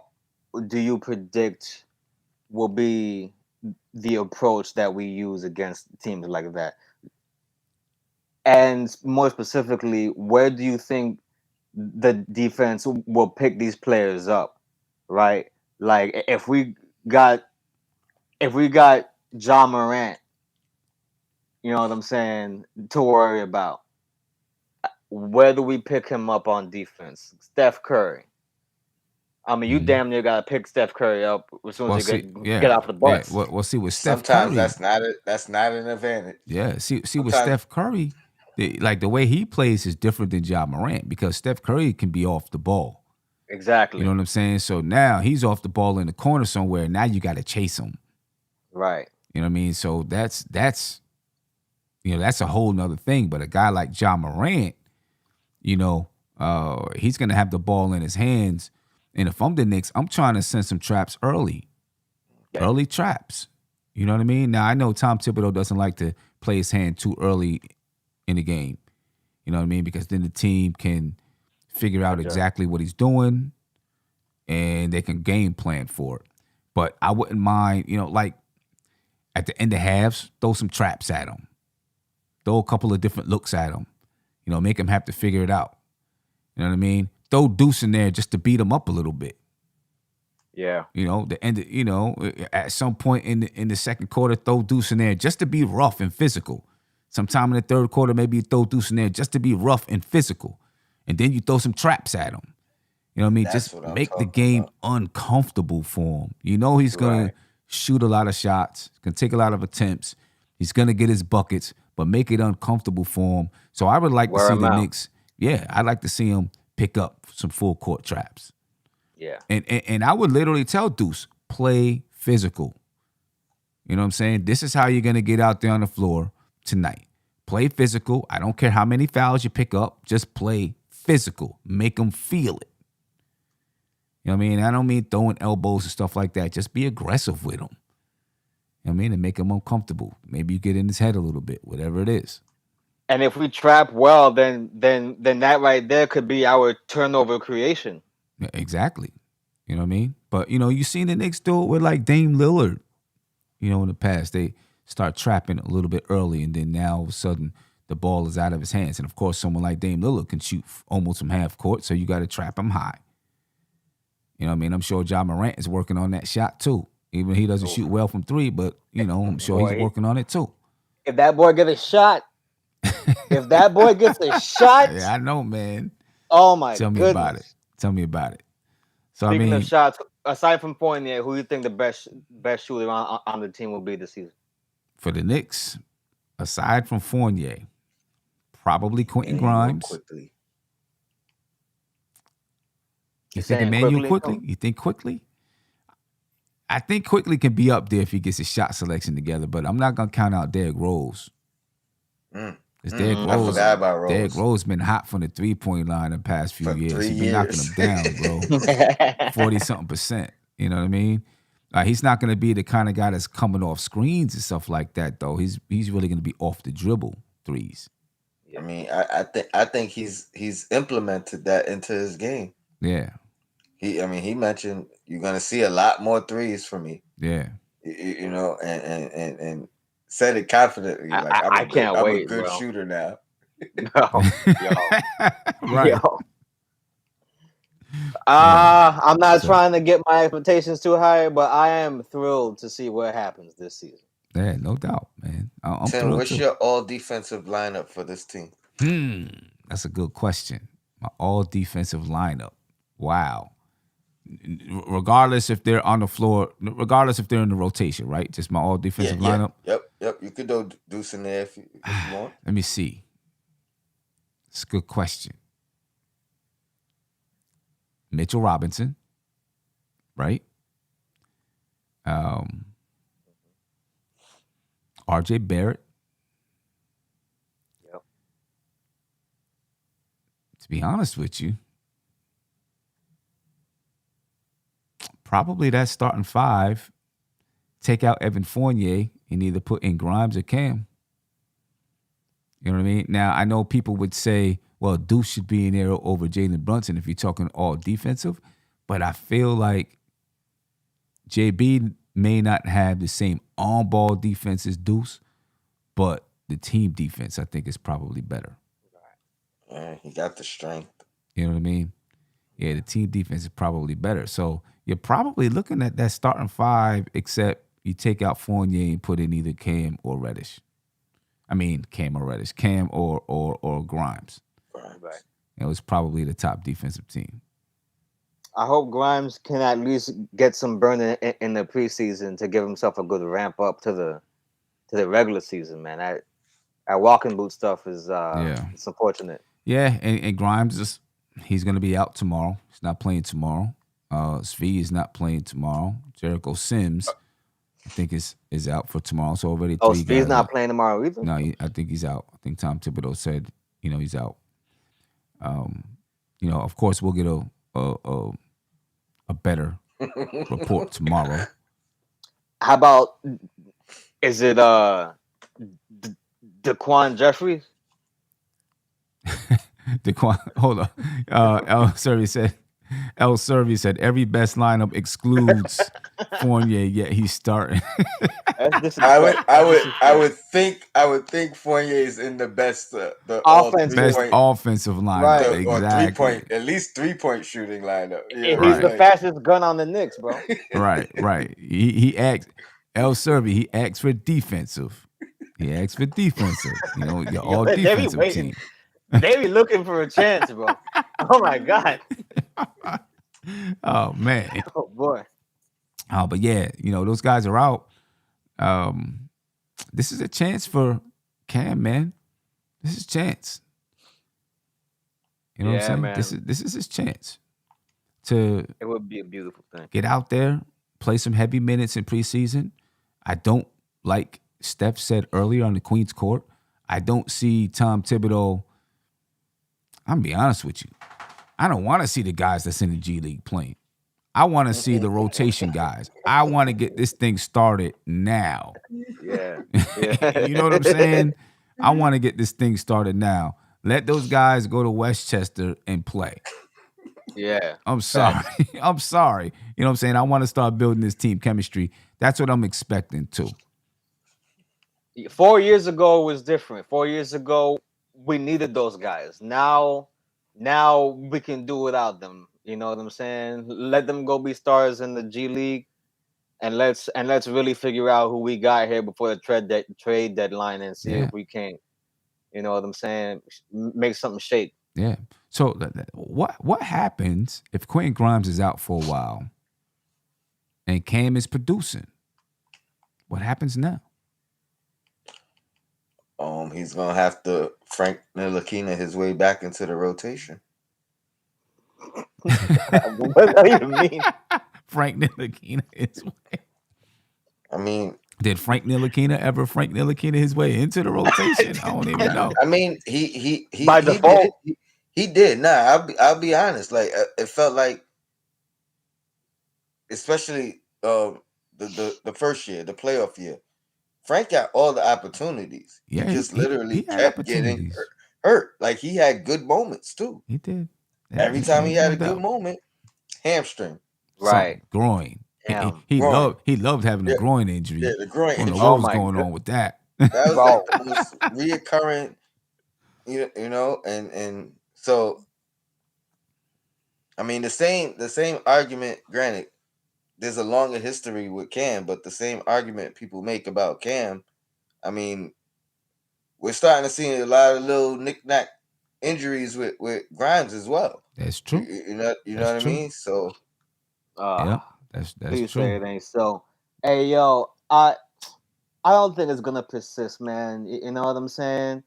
do you predict will be the approach that we use against teams like that? And more specifically, where do you think the defense will pick these players up? Right? Like got if we got John Morant, you know what I'm saying, to worry about, where do we pick him up on defense? Steph Curry. I mean, you mhm. damn near gotta pick Steph Curry up as soon as Well, you see, get yeah, off the yeah. bus. Well, see with Steph Sometimes Curry, that's not an advantage. yeah. See with Sometimes Steph Curry, the way he plays is different than Ja Morant, because Steph Curry can be off the ball. You know Exactly. what I'm saying? So now he's off the ball in the corner somewhere. Now you got to chase him. Right. You know what I mean? So that's you know, that's a whole nother thing. But a guy like John Morant, you know, he's gonna have the ball in his hands And if I'm the Knicks, I'm trying to send some traps early. Yeah. Early traps. You know what I mean? Now, I know Tom Thibodeau doesn't like to play his hand too early in the game. You know what I mean? Because then the team can figure out exactly what he's doing and they can game plan for it. But I wouldn't mind, like at the end of halves, throw some traps at him. Throw a couple of different looks at him. Make him have to figure it out. You know what I mean? Throw Deuce in there just to beat him up a little bit. Yeah. The end. At some point in the second quarter, throw Deuce in there just to be rough and physical. Sometime in the third quarter, maybe you throw Deuce in there just to be rough and physical, and then you throw some traps at him. You know what I mean? That's Just what I'm make the talking game about. uncomfortable for him. He's gonna shoot a lot of shots, gonna take a lot of attempts. He's gonna get his buckets, but make it uncomfortable for him. So I would like to Wear see him the out. Knicks. Yeah, I'd like to see him pick up some full court traps. Yeah. And I would literally tell Deuce, play physical. You know what I'm saying? This is how you're going to get out there on the floor tonight. Play physical. I don't care how many fouls you pick up. Just play physical. Make them feel it. You know what I mean? I don't mean throwing elbows and stuff like that. Just be aggressive with them. You know what I mean? And make him uncomfortable. Maybe you get in his head a little bit, whatever it is. And if we trap well, then that right there could be our turnover creation. Yeah, exactly. You know what I mean? But, you've seen the Knicks do it with like Dame Lillard. In the past, they start trapping a little bit early, and then now all of a sudden the ball is out of his hands. And of course, someone like Dame Lillard can shoot almost from half court, so you got to trap him high. You know what I mean? I'm sure Ja Morant is working on that shot too. Even he doesn't shoot well from three, but I'm sure he's working on it too. If that boy gets a shot, Yeah, I know, man. Oh my Tell me goodness. about it. Tell me about it. So Speaking of shots, aside from Fournier, who do you think the best shooter on the team will be this season? For the Knicks, aside from Fournier, probably Quentin Grimes. Quickly. You think Emmanuel quickly? You think quickly? I think quickly can be up there if he gets his shot selection together, but I'm not gonna count out Derrick Rose. Because Derrick Rose, I forgot about Rose. Derrick Rose been hot from the 3-point line the past few years. He's been knocking them down, bro. 40-something%. You know what I mean? He's not going to be the kind of guy that's coming off screens and stuff like that, though. He's really going to be off the dribble threes. I mean, I think he's implemented that into his game. Yeah. He mentioned you're going to see a lot more threes from me. Yeah. And said it confidently. Like I can't wait. I'm a good bro. shooter now. Right. Yo. I'm not trying to get my expectations too high, but I am thrilled to see what happens this season. Yeah, no doubt, man. I'm Tim, thrilled what's too. your all defensive lineup for this team? That's a good question. My all defensive lineup. Wow. Regardless if they're on the floor, regardless if they're in the rotation, right? Just my all defensive lineup. Yep. You could do Deuce in there if you want. Let me see. It's a good question. Mitchell Robinson, right? RJ Barrett. Yep. To be honest with you, probably that starting five, take out Evan Fournier and either put in Grimes or Cam. You know what I mean? Now, I know people would say, well, Deuce should be in there over Jalen Brunson if you're talking all defensive, but I feel like JB may not have the same on-ball defense as Deuce, but the team defense, I think, is probably better. Yeah, he got the strength. You know what I mean? Yeah, the team defense is probably better. So you're probably looking at that starting five, except you take out Fournier and put in either Cam or Reddish. I mean, Cam or Reddish. Cam or Grimes. Right. It was probably the top defensive team. I hope Grimes can at least get some burn in the preseason to give himself a good ramp up to the regular season, man. That walking boot stuff is it's unfortunate. Yeah, and Grimes he's gonna be out tomorrow. He's not playing tomorrow. Svi is not playing tomorrow. Jericho Sims, I think is out for tomorrow. So already 3 guys. Svi's not playing tomorrow either. No, I think he's out. I think Tom Thibodeau said, he's out. Of course we'll get a better report tomorrow. How about, is it Daquan Jeffries? Hold on. El Survey said every best lineup excludes Fournier, yet he's starting. That's disrespect. I would think Fournier is in the best the all Offensive. Best 3-point offensive lineup. Right. or Exactly. at least 3-point shooting lineup. He's Right. the fastest gun on the Knicks, bro. Right. He asked El Survey, he asked for defensive. He asked for defensive. You know, you're all They be defensive waiting. team. They be looking for a chance, bro. Oh my god. Oh man. Oh boy. Oh, but yeah, you know, those guys are out. This is a chance for Cam, man. This is a chance. You know what I'm saying? Man. This is his chance to It would be a beautiful thing. get out there, play some heavy minutes in preseason. I don't, like Steph said earlier on the Queen's Court, I don't see Tom Thibodeau. I'm gonna be honest with you. I don't want to see the guys that's in the G League playing. I want to see the rotation guys. I want to get this thing started now. Yeah. You know what I'm saying? I want to get this thing started now. Let those guys go to Westchester and play. Yeah. I'm sorry. I'm sorry. You know what I'm saying? I want to start building this team chemistry. That's what I'm expecting too. 4 years ago was different. 4 years ago, we needed those guys. Now we can do without them. You know what I'm saying? Let them go be stars in the G League, and let's really figure out who we got here before the trade deadline and see if we can. You know what I'm saying? Make something shake. Yeah. So what happens if Quentin Grimes is out for a while and Cam is producing? What happens now? He's gonna have to Frank Ntilikina his way back into the rotation. What do you mean? Frank Ntilikina his way. I mean, did Frank Ntilikina ever Frank Ntilikina his way into the rotation? I don't even know. I mean, he by default he did. Nah, I'll be honest. Like it felt like, especially the first year, the playoff year, Frank got all the opportunities. Yeah, he just literally he had kept getting hurt. Like he had good moments too. He did. Every time he had a good moment, hamstring, right, groin. He loved having a groin injury. Yeah, the groin. I don't know what was going on with that. That was like the most reoccurring, you know, and so I mean the same argument. Granted, there's a longer history with Cam, but the same argument people make about Cam, I mean, we're starting to see a lot of little knick-knack injuries with Grimes as well. That's true. You know what I mean? So yeah, that's please true. say it ain't so. Hey yo, I don't think it's gonna persist, man. You know what I'm saying?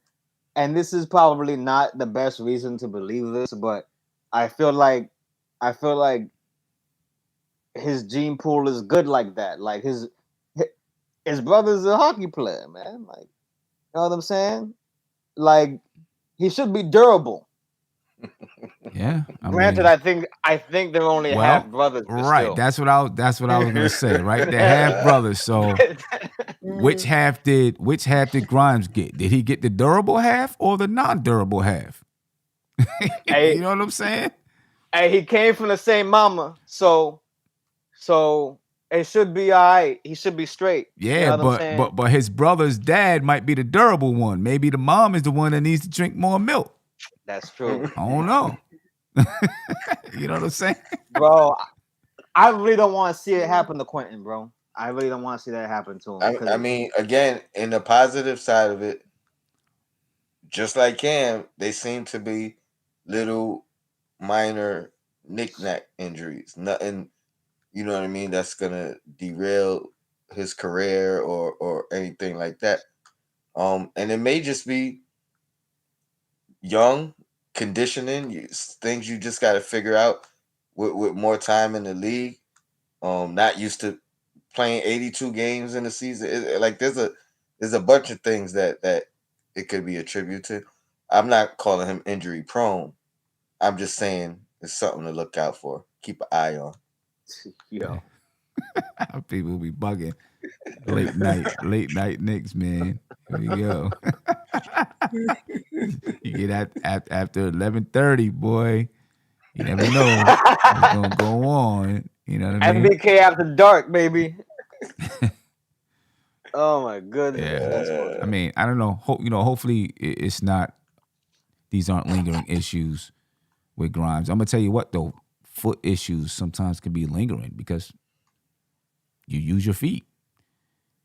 And this is probably not the best reason to believe this, but I feel like his gene pool is good like that. Like his brother's a hockey player, man. Like, you know what I'm saying? Like, he should be durable. Yeah. Granted, I think they're only half brothers. Right. Still. That's what I was gonna say. Right. They're half brothers. So which half did Grimes get? Did he get the durable half or the non-durable half? Hey, you know what I'm saying? Hey, he came from the same mama, so it should be all right. He should be straight. Yeah, you know but his brother's dad might be the durable one. Maybe the mom is the one that needs to drink more milk. That's true. I don't know. You know what I'm saying? Bro, I really don't want to see it happen to Quentin, bro. I really don't want to see that happen to him. I mean, again, in the positive side of it, just like Cam, they seem to be little minor knick-knack injuries. Nothing, you know what I mean, that's gonna derail his career or anything like that. And it may just be young conditioning, things you just got to figure out with more time in the league. Not used to playing 82 games in a season. Like there's a bunch of things that it could be attributed to. I'm not calling him injury prone. I'm just saying it's something to look out for. Keep an eye on. Yo. People be bugging. Late night Knicks, man. Here we go. You get after 11:30, boy. You never know what's gonna go on. You know what I mean? MBK after dark, baby. Oh my goodness, Yeah. that's funny. I mean, I don't know. Hopefully it's not. These aren't lingering issues with Grimes. I'm gonna tell you what though. Foot issues sometimes can be lingering because you use your feet.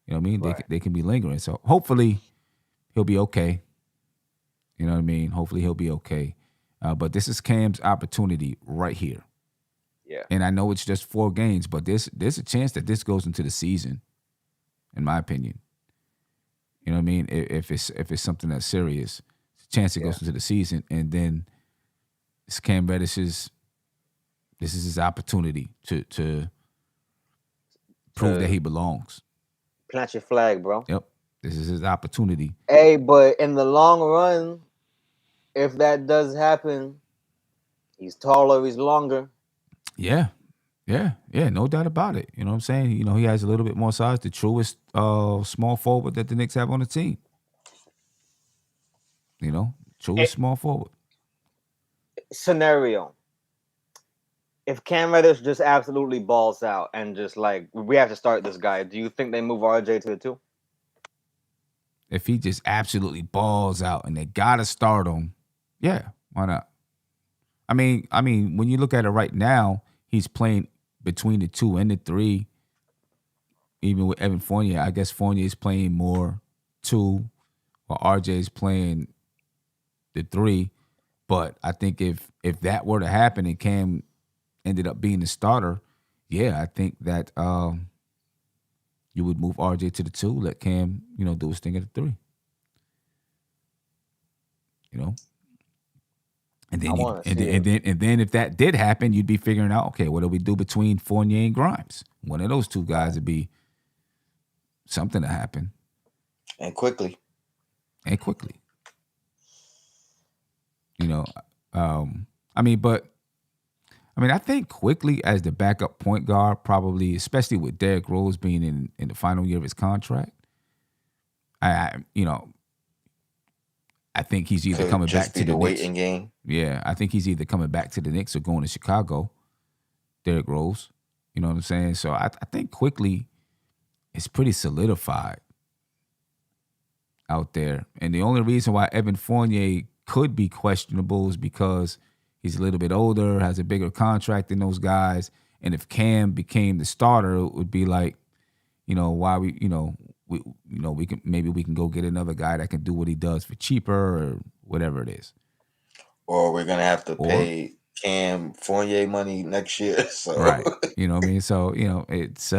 You know what I mean? Right. They can be lingering. So hopefully he'll be okay. You know what I mean? Hopefully he'll be okay. But this is Cam's opportunity right here. Yeah. And I know it's just 4 games, but there's a chance that this goes into the season, in my opinion. You know what I mean? If it's something that's serious, it's a chance it goes into the season, and then it's Cam Reddish's. This is his opportunity to prove that he belongs. Plant your flag, bro. Yep, this is his opportunity. Hey, but in the long run, if that does happen, he's taller, he's longer. Yeah, no doubt about it. You know what I'm saying? You know, he has a little bit more size, the truest small forward that the Knicks have on the team. You know, truest small forward. Scenario. If Cam Reddish just absolutely balls out and just like, we have to start this guy, do you think they move RJ to the 2? If he just absolutely balls out and they gotta start him, yeah, why not? I mean, when you look at it right now, he's playing between the 2 and the 3. Even with Evan Fournier, I guess Fournier is playing more 2, while RJ is playing the 3. But I think if that were to happen and Cam ended up being the starter, yeah, I think that you would move RJ to the 2, let Cam, do his thing at the 3. You know, and then if that did happen, you'd be figuring out, okay, what do we do between Fournier and Grimes? One of those 2 guys would be something to happen, and quickly. I think quickly as the backup point guard, probably, especially with Derrick Rose being in the final year of his contract, I think he's either coming back to the waiting Knicks. Game. Yeah, I think he's either coming back to the Knicks or going to Chicago. Derrick Rose, you know what I'm saying? So I think quickly it's pretty solidified out there. And the only reason why Evan Fournier could be questionable is because he's a little bit older, has a bigger contract than those guys. And if Cam became the starter, it would be like, why we can go get another guy that can do what he does for cheaper or whatever it is. Or we're gonna have to pay Cam Fournier money next year. So right, you know what I mean. So it's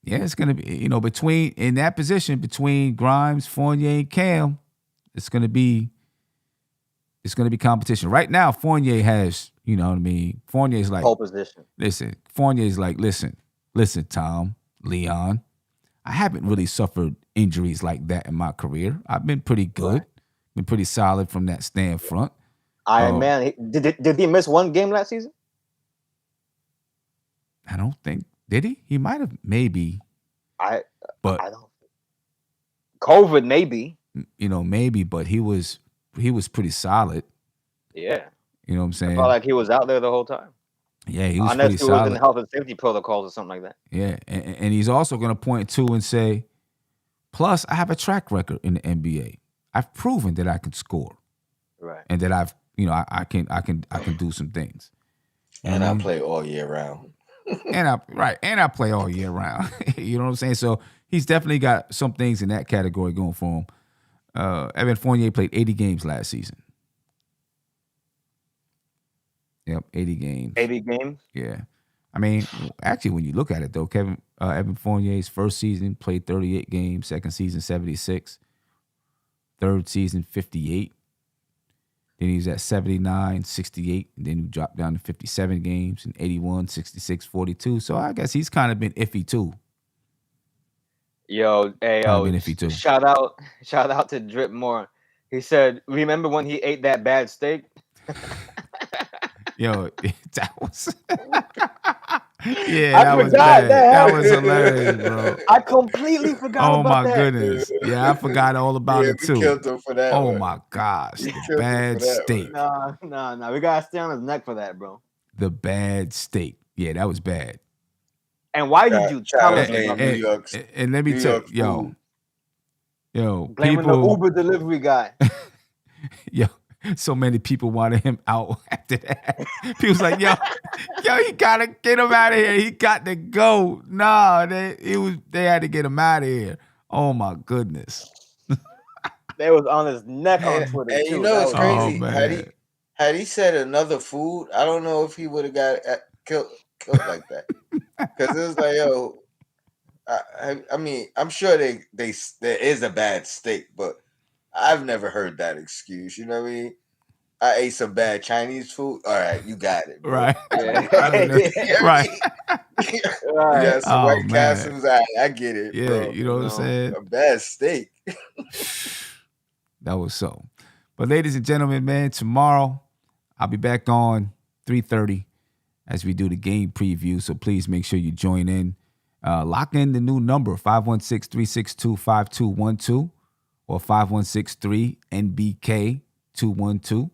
it's gonna be between in that position between Grimes, Fournier, and Cam, it's gonna be competition. Right now, Fournier has Fournier's like pole position. Fournier's like listen, Tom, Leon, I haven't really suffered injuries like that in my career. I've been pretty good. Right. Been pretty solid from that stand front. Iron Man. Did he miss 1 game last season? I don't think. Did he? He might have, maybe. I don't. COVID, maybe. Maybe, but he was pretty solid. Yeah. You know what I'm saying? I felt like he was out there the whole time. Yeah, he was pretty solid. Unless he was in health and safety protocols or something like that. Yeah, and he's also going to point to and say, plus I have a track record in the NBA. I've proven that I can score, right? And that I can do some things. And I play all year round. and I play all year round. You know what I'm saying? So he's definitely got some things in that category going for him. Evan Fournier played 80 games last season. Yep, 80 games. 80 games? Yeah. I mean, actually, when you look at it, though, Evan Fournier's first season played 38 games, second season 76, third season 58. Then he was at 79, 68, and then he dropped down to 57 games and 81, 66, 42. So I guess he's kind of been iffy too. Shout out to Drip Moore. He said, "Remember when he ate that bad steak?" Yo, that was yeah, I that was forgot bad. that That happened. was hilarious, bro. I completely forgot Oh about my that. goodness. Yeah, I forgot all about Yeah, it we too. killed him for that Oh one. my gosh, We the killed him for bad that steak. Nah. We gotta stay on his neck for that, bro. The bad steak. Yeah, that was bad. And why did you tell Trying us to blame about New this? York's And let me New tell York food. yo, Blaming the people, Uber delivery guy. yo, so many people wanted him out after that. People's like, yo, you gotta get him out of here. He got to go. Nah, they had to get him out of here. Oh my goodness. They was on his neck on And, Twitter and too. you know That it's was Oh crazy. man. Had he said another food, I don't know if he would have got killed like that. Because it was like, yo, I mean, I'm sure there is a bad steak, but I've never heard that excuse. You know what I mean? I ate some bad Chinese food. All right, you got it, bro. Right. Yeah. Right. Right. Yeah, some Oh, White man. Castles. I get it, Yeah, bro. you know what I'm saying? A bad steak. That was so. But ladies and gentlemen, man, tomorrow I'll be back on 3:30 as we do the game preview. So please make sure you join in. Lock in the new number, 516-362-5212 or 5163-NBK212.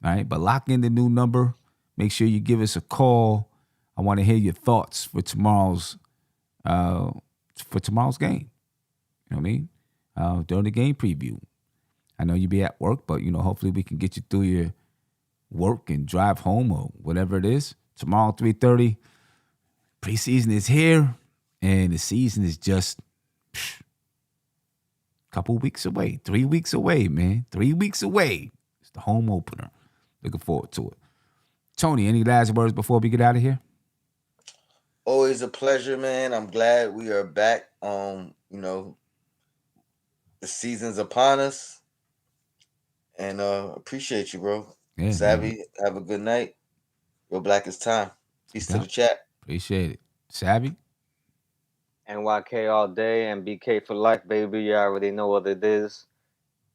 All right, but lock in the new number. Make sure you give us a call. I want to hear your thoughts for tomorrow's game. You know what I mean? During the game preview. I know you be at work, but hopefully we can get you through your work and drive home or whatever it is. Tomorrow, 3:30. Preseason is here, and the season is just a couple weeks away. 3 weeks away, man. 3 weeks away. It's the home opener. Looking forward to it. Tony, any last words before we get out of here? Always a pleasure, man. I'm glad we are back. The season's upon us. And appreciate you, bro. Yeah, Savvy, man. have a good night. Your Black is time. Peace to the chat. Appreciate it. Savvy? NYK all day and BK for life, baby. You already know what it is.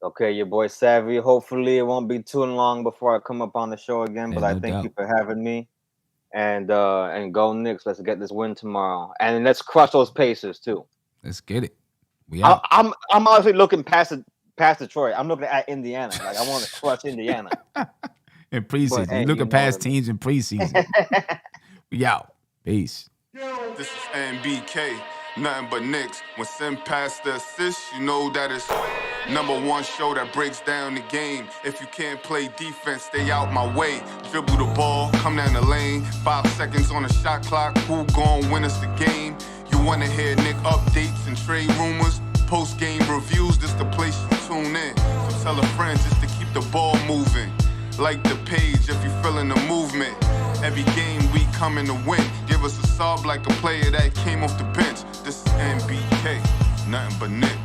Okay, your boy Savvy. Hopefully it won't be too long before I come up on the show again, but I thank you for having me. And go Knicks. Let's get this win tomorrow. And let's crush those Pacers too. Let's get it. We out. I'm honestly looking past Detroit. I'm looking at Indiana. Like I want to crush Indiana. In preseason. Hey, You're looking past teams in preseason. We out. Peace. This is NBK, nothing but Knicks. When Sim passed the assist, you know that it's #1 show that breaks down the game. If you can't play defense, stay out my way. Dribble the ball, come down the lane. 5 seconds on the shot clock, who gon' win us the game? You wanna hear Nick updates and trade rumors? Post-game reviews, this the place you tune in. So tell a friend just to keep the ball moving. Like the page if you feeling the movement. Every game we coming to win. Give us a sub like a player that came off the bench. This is NBK, nothing but Nick.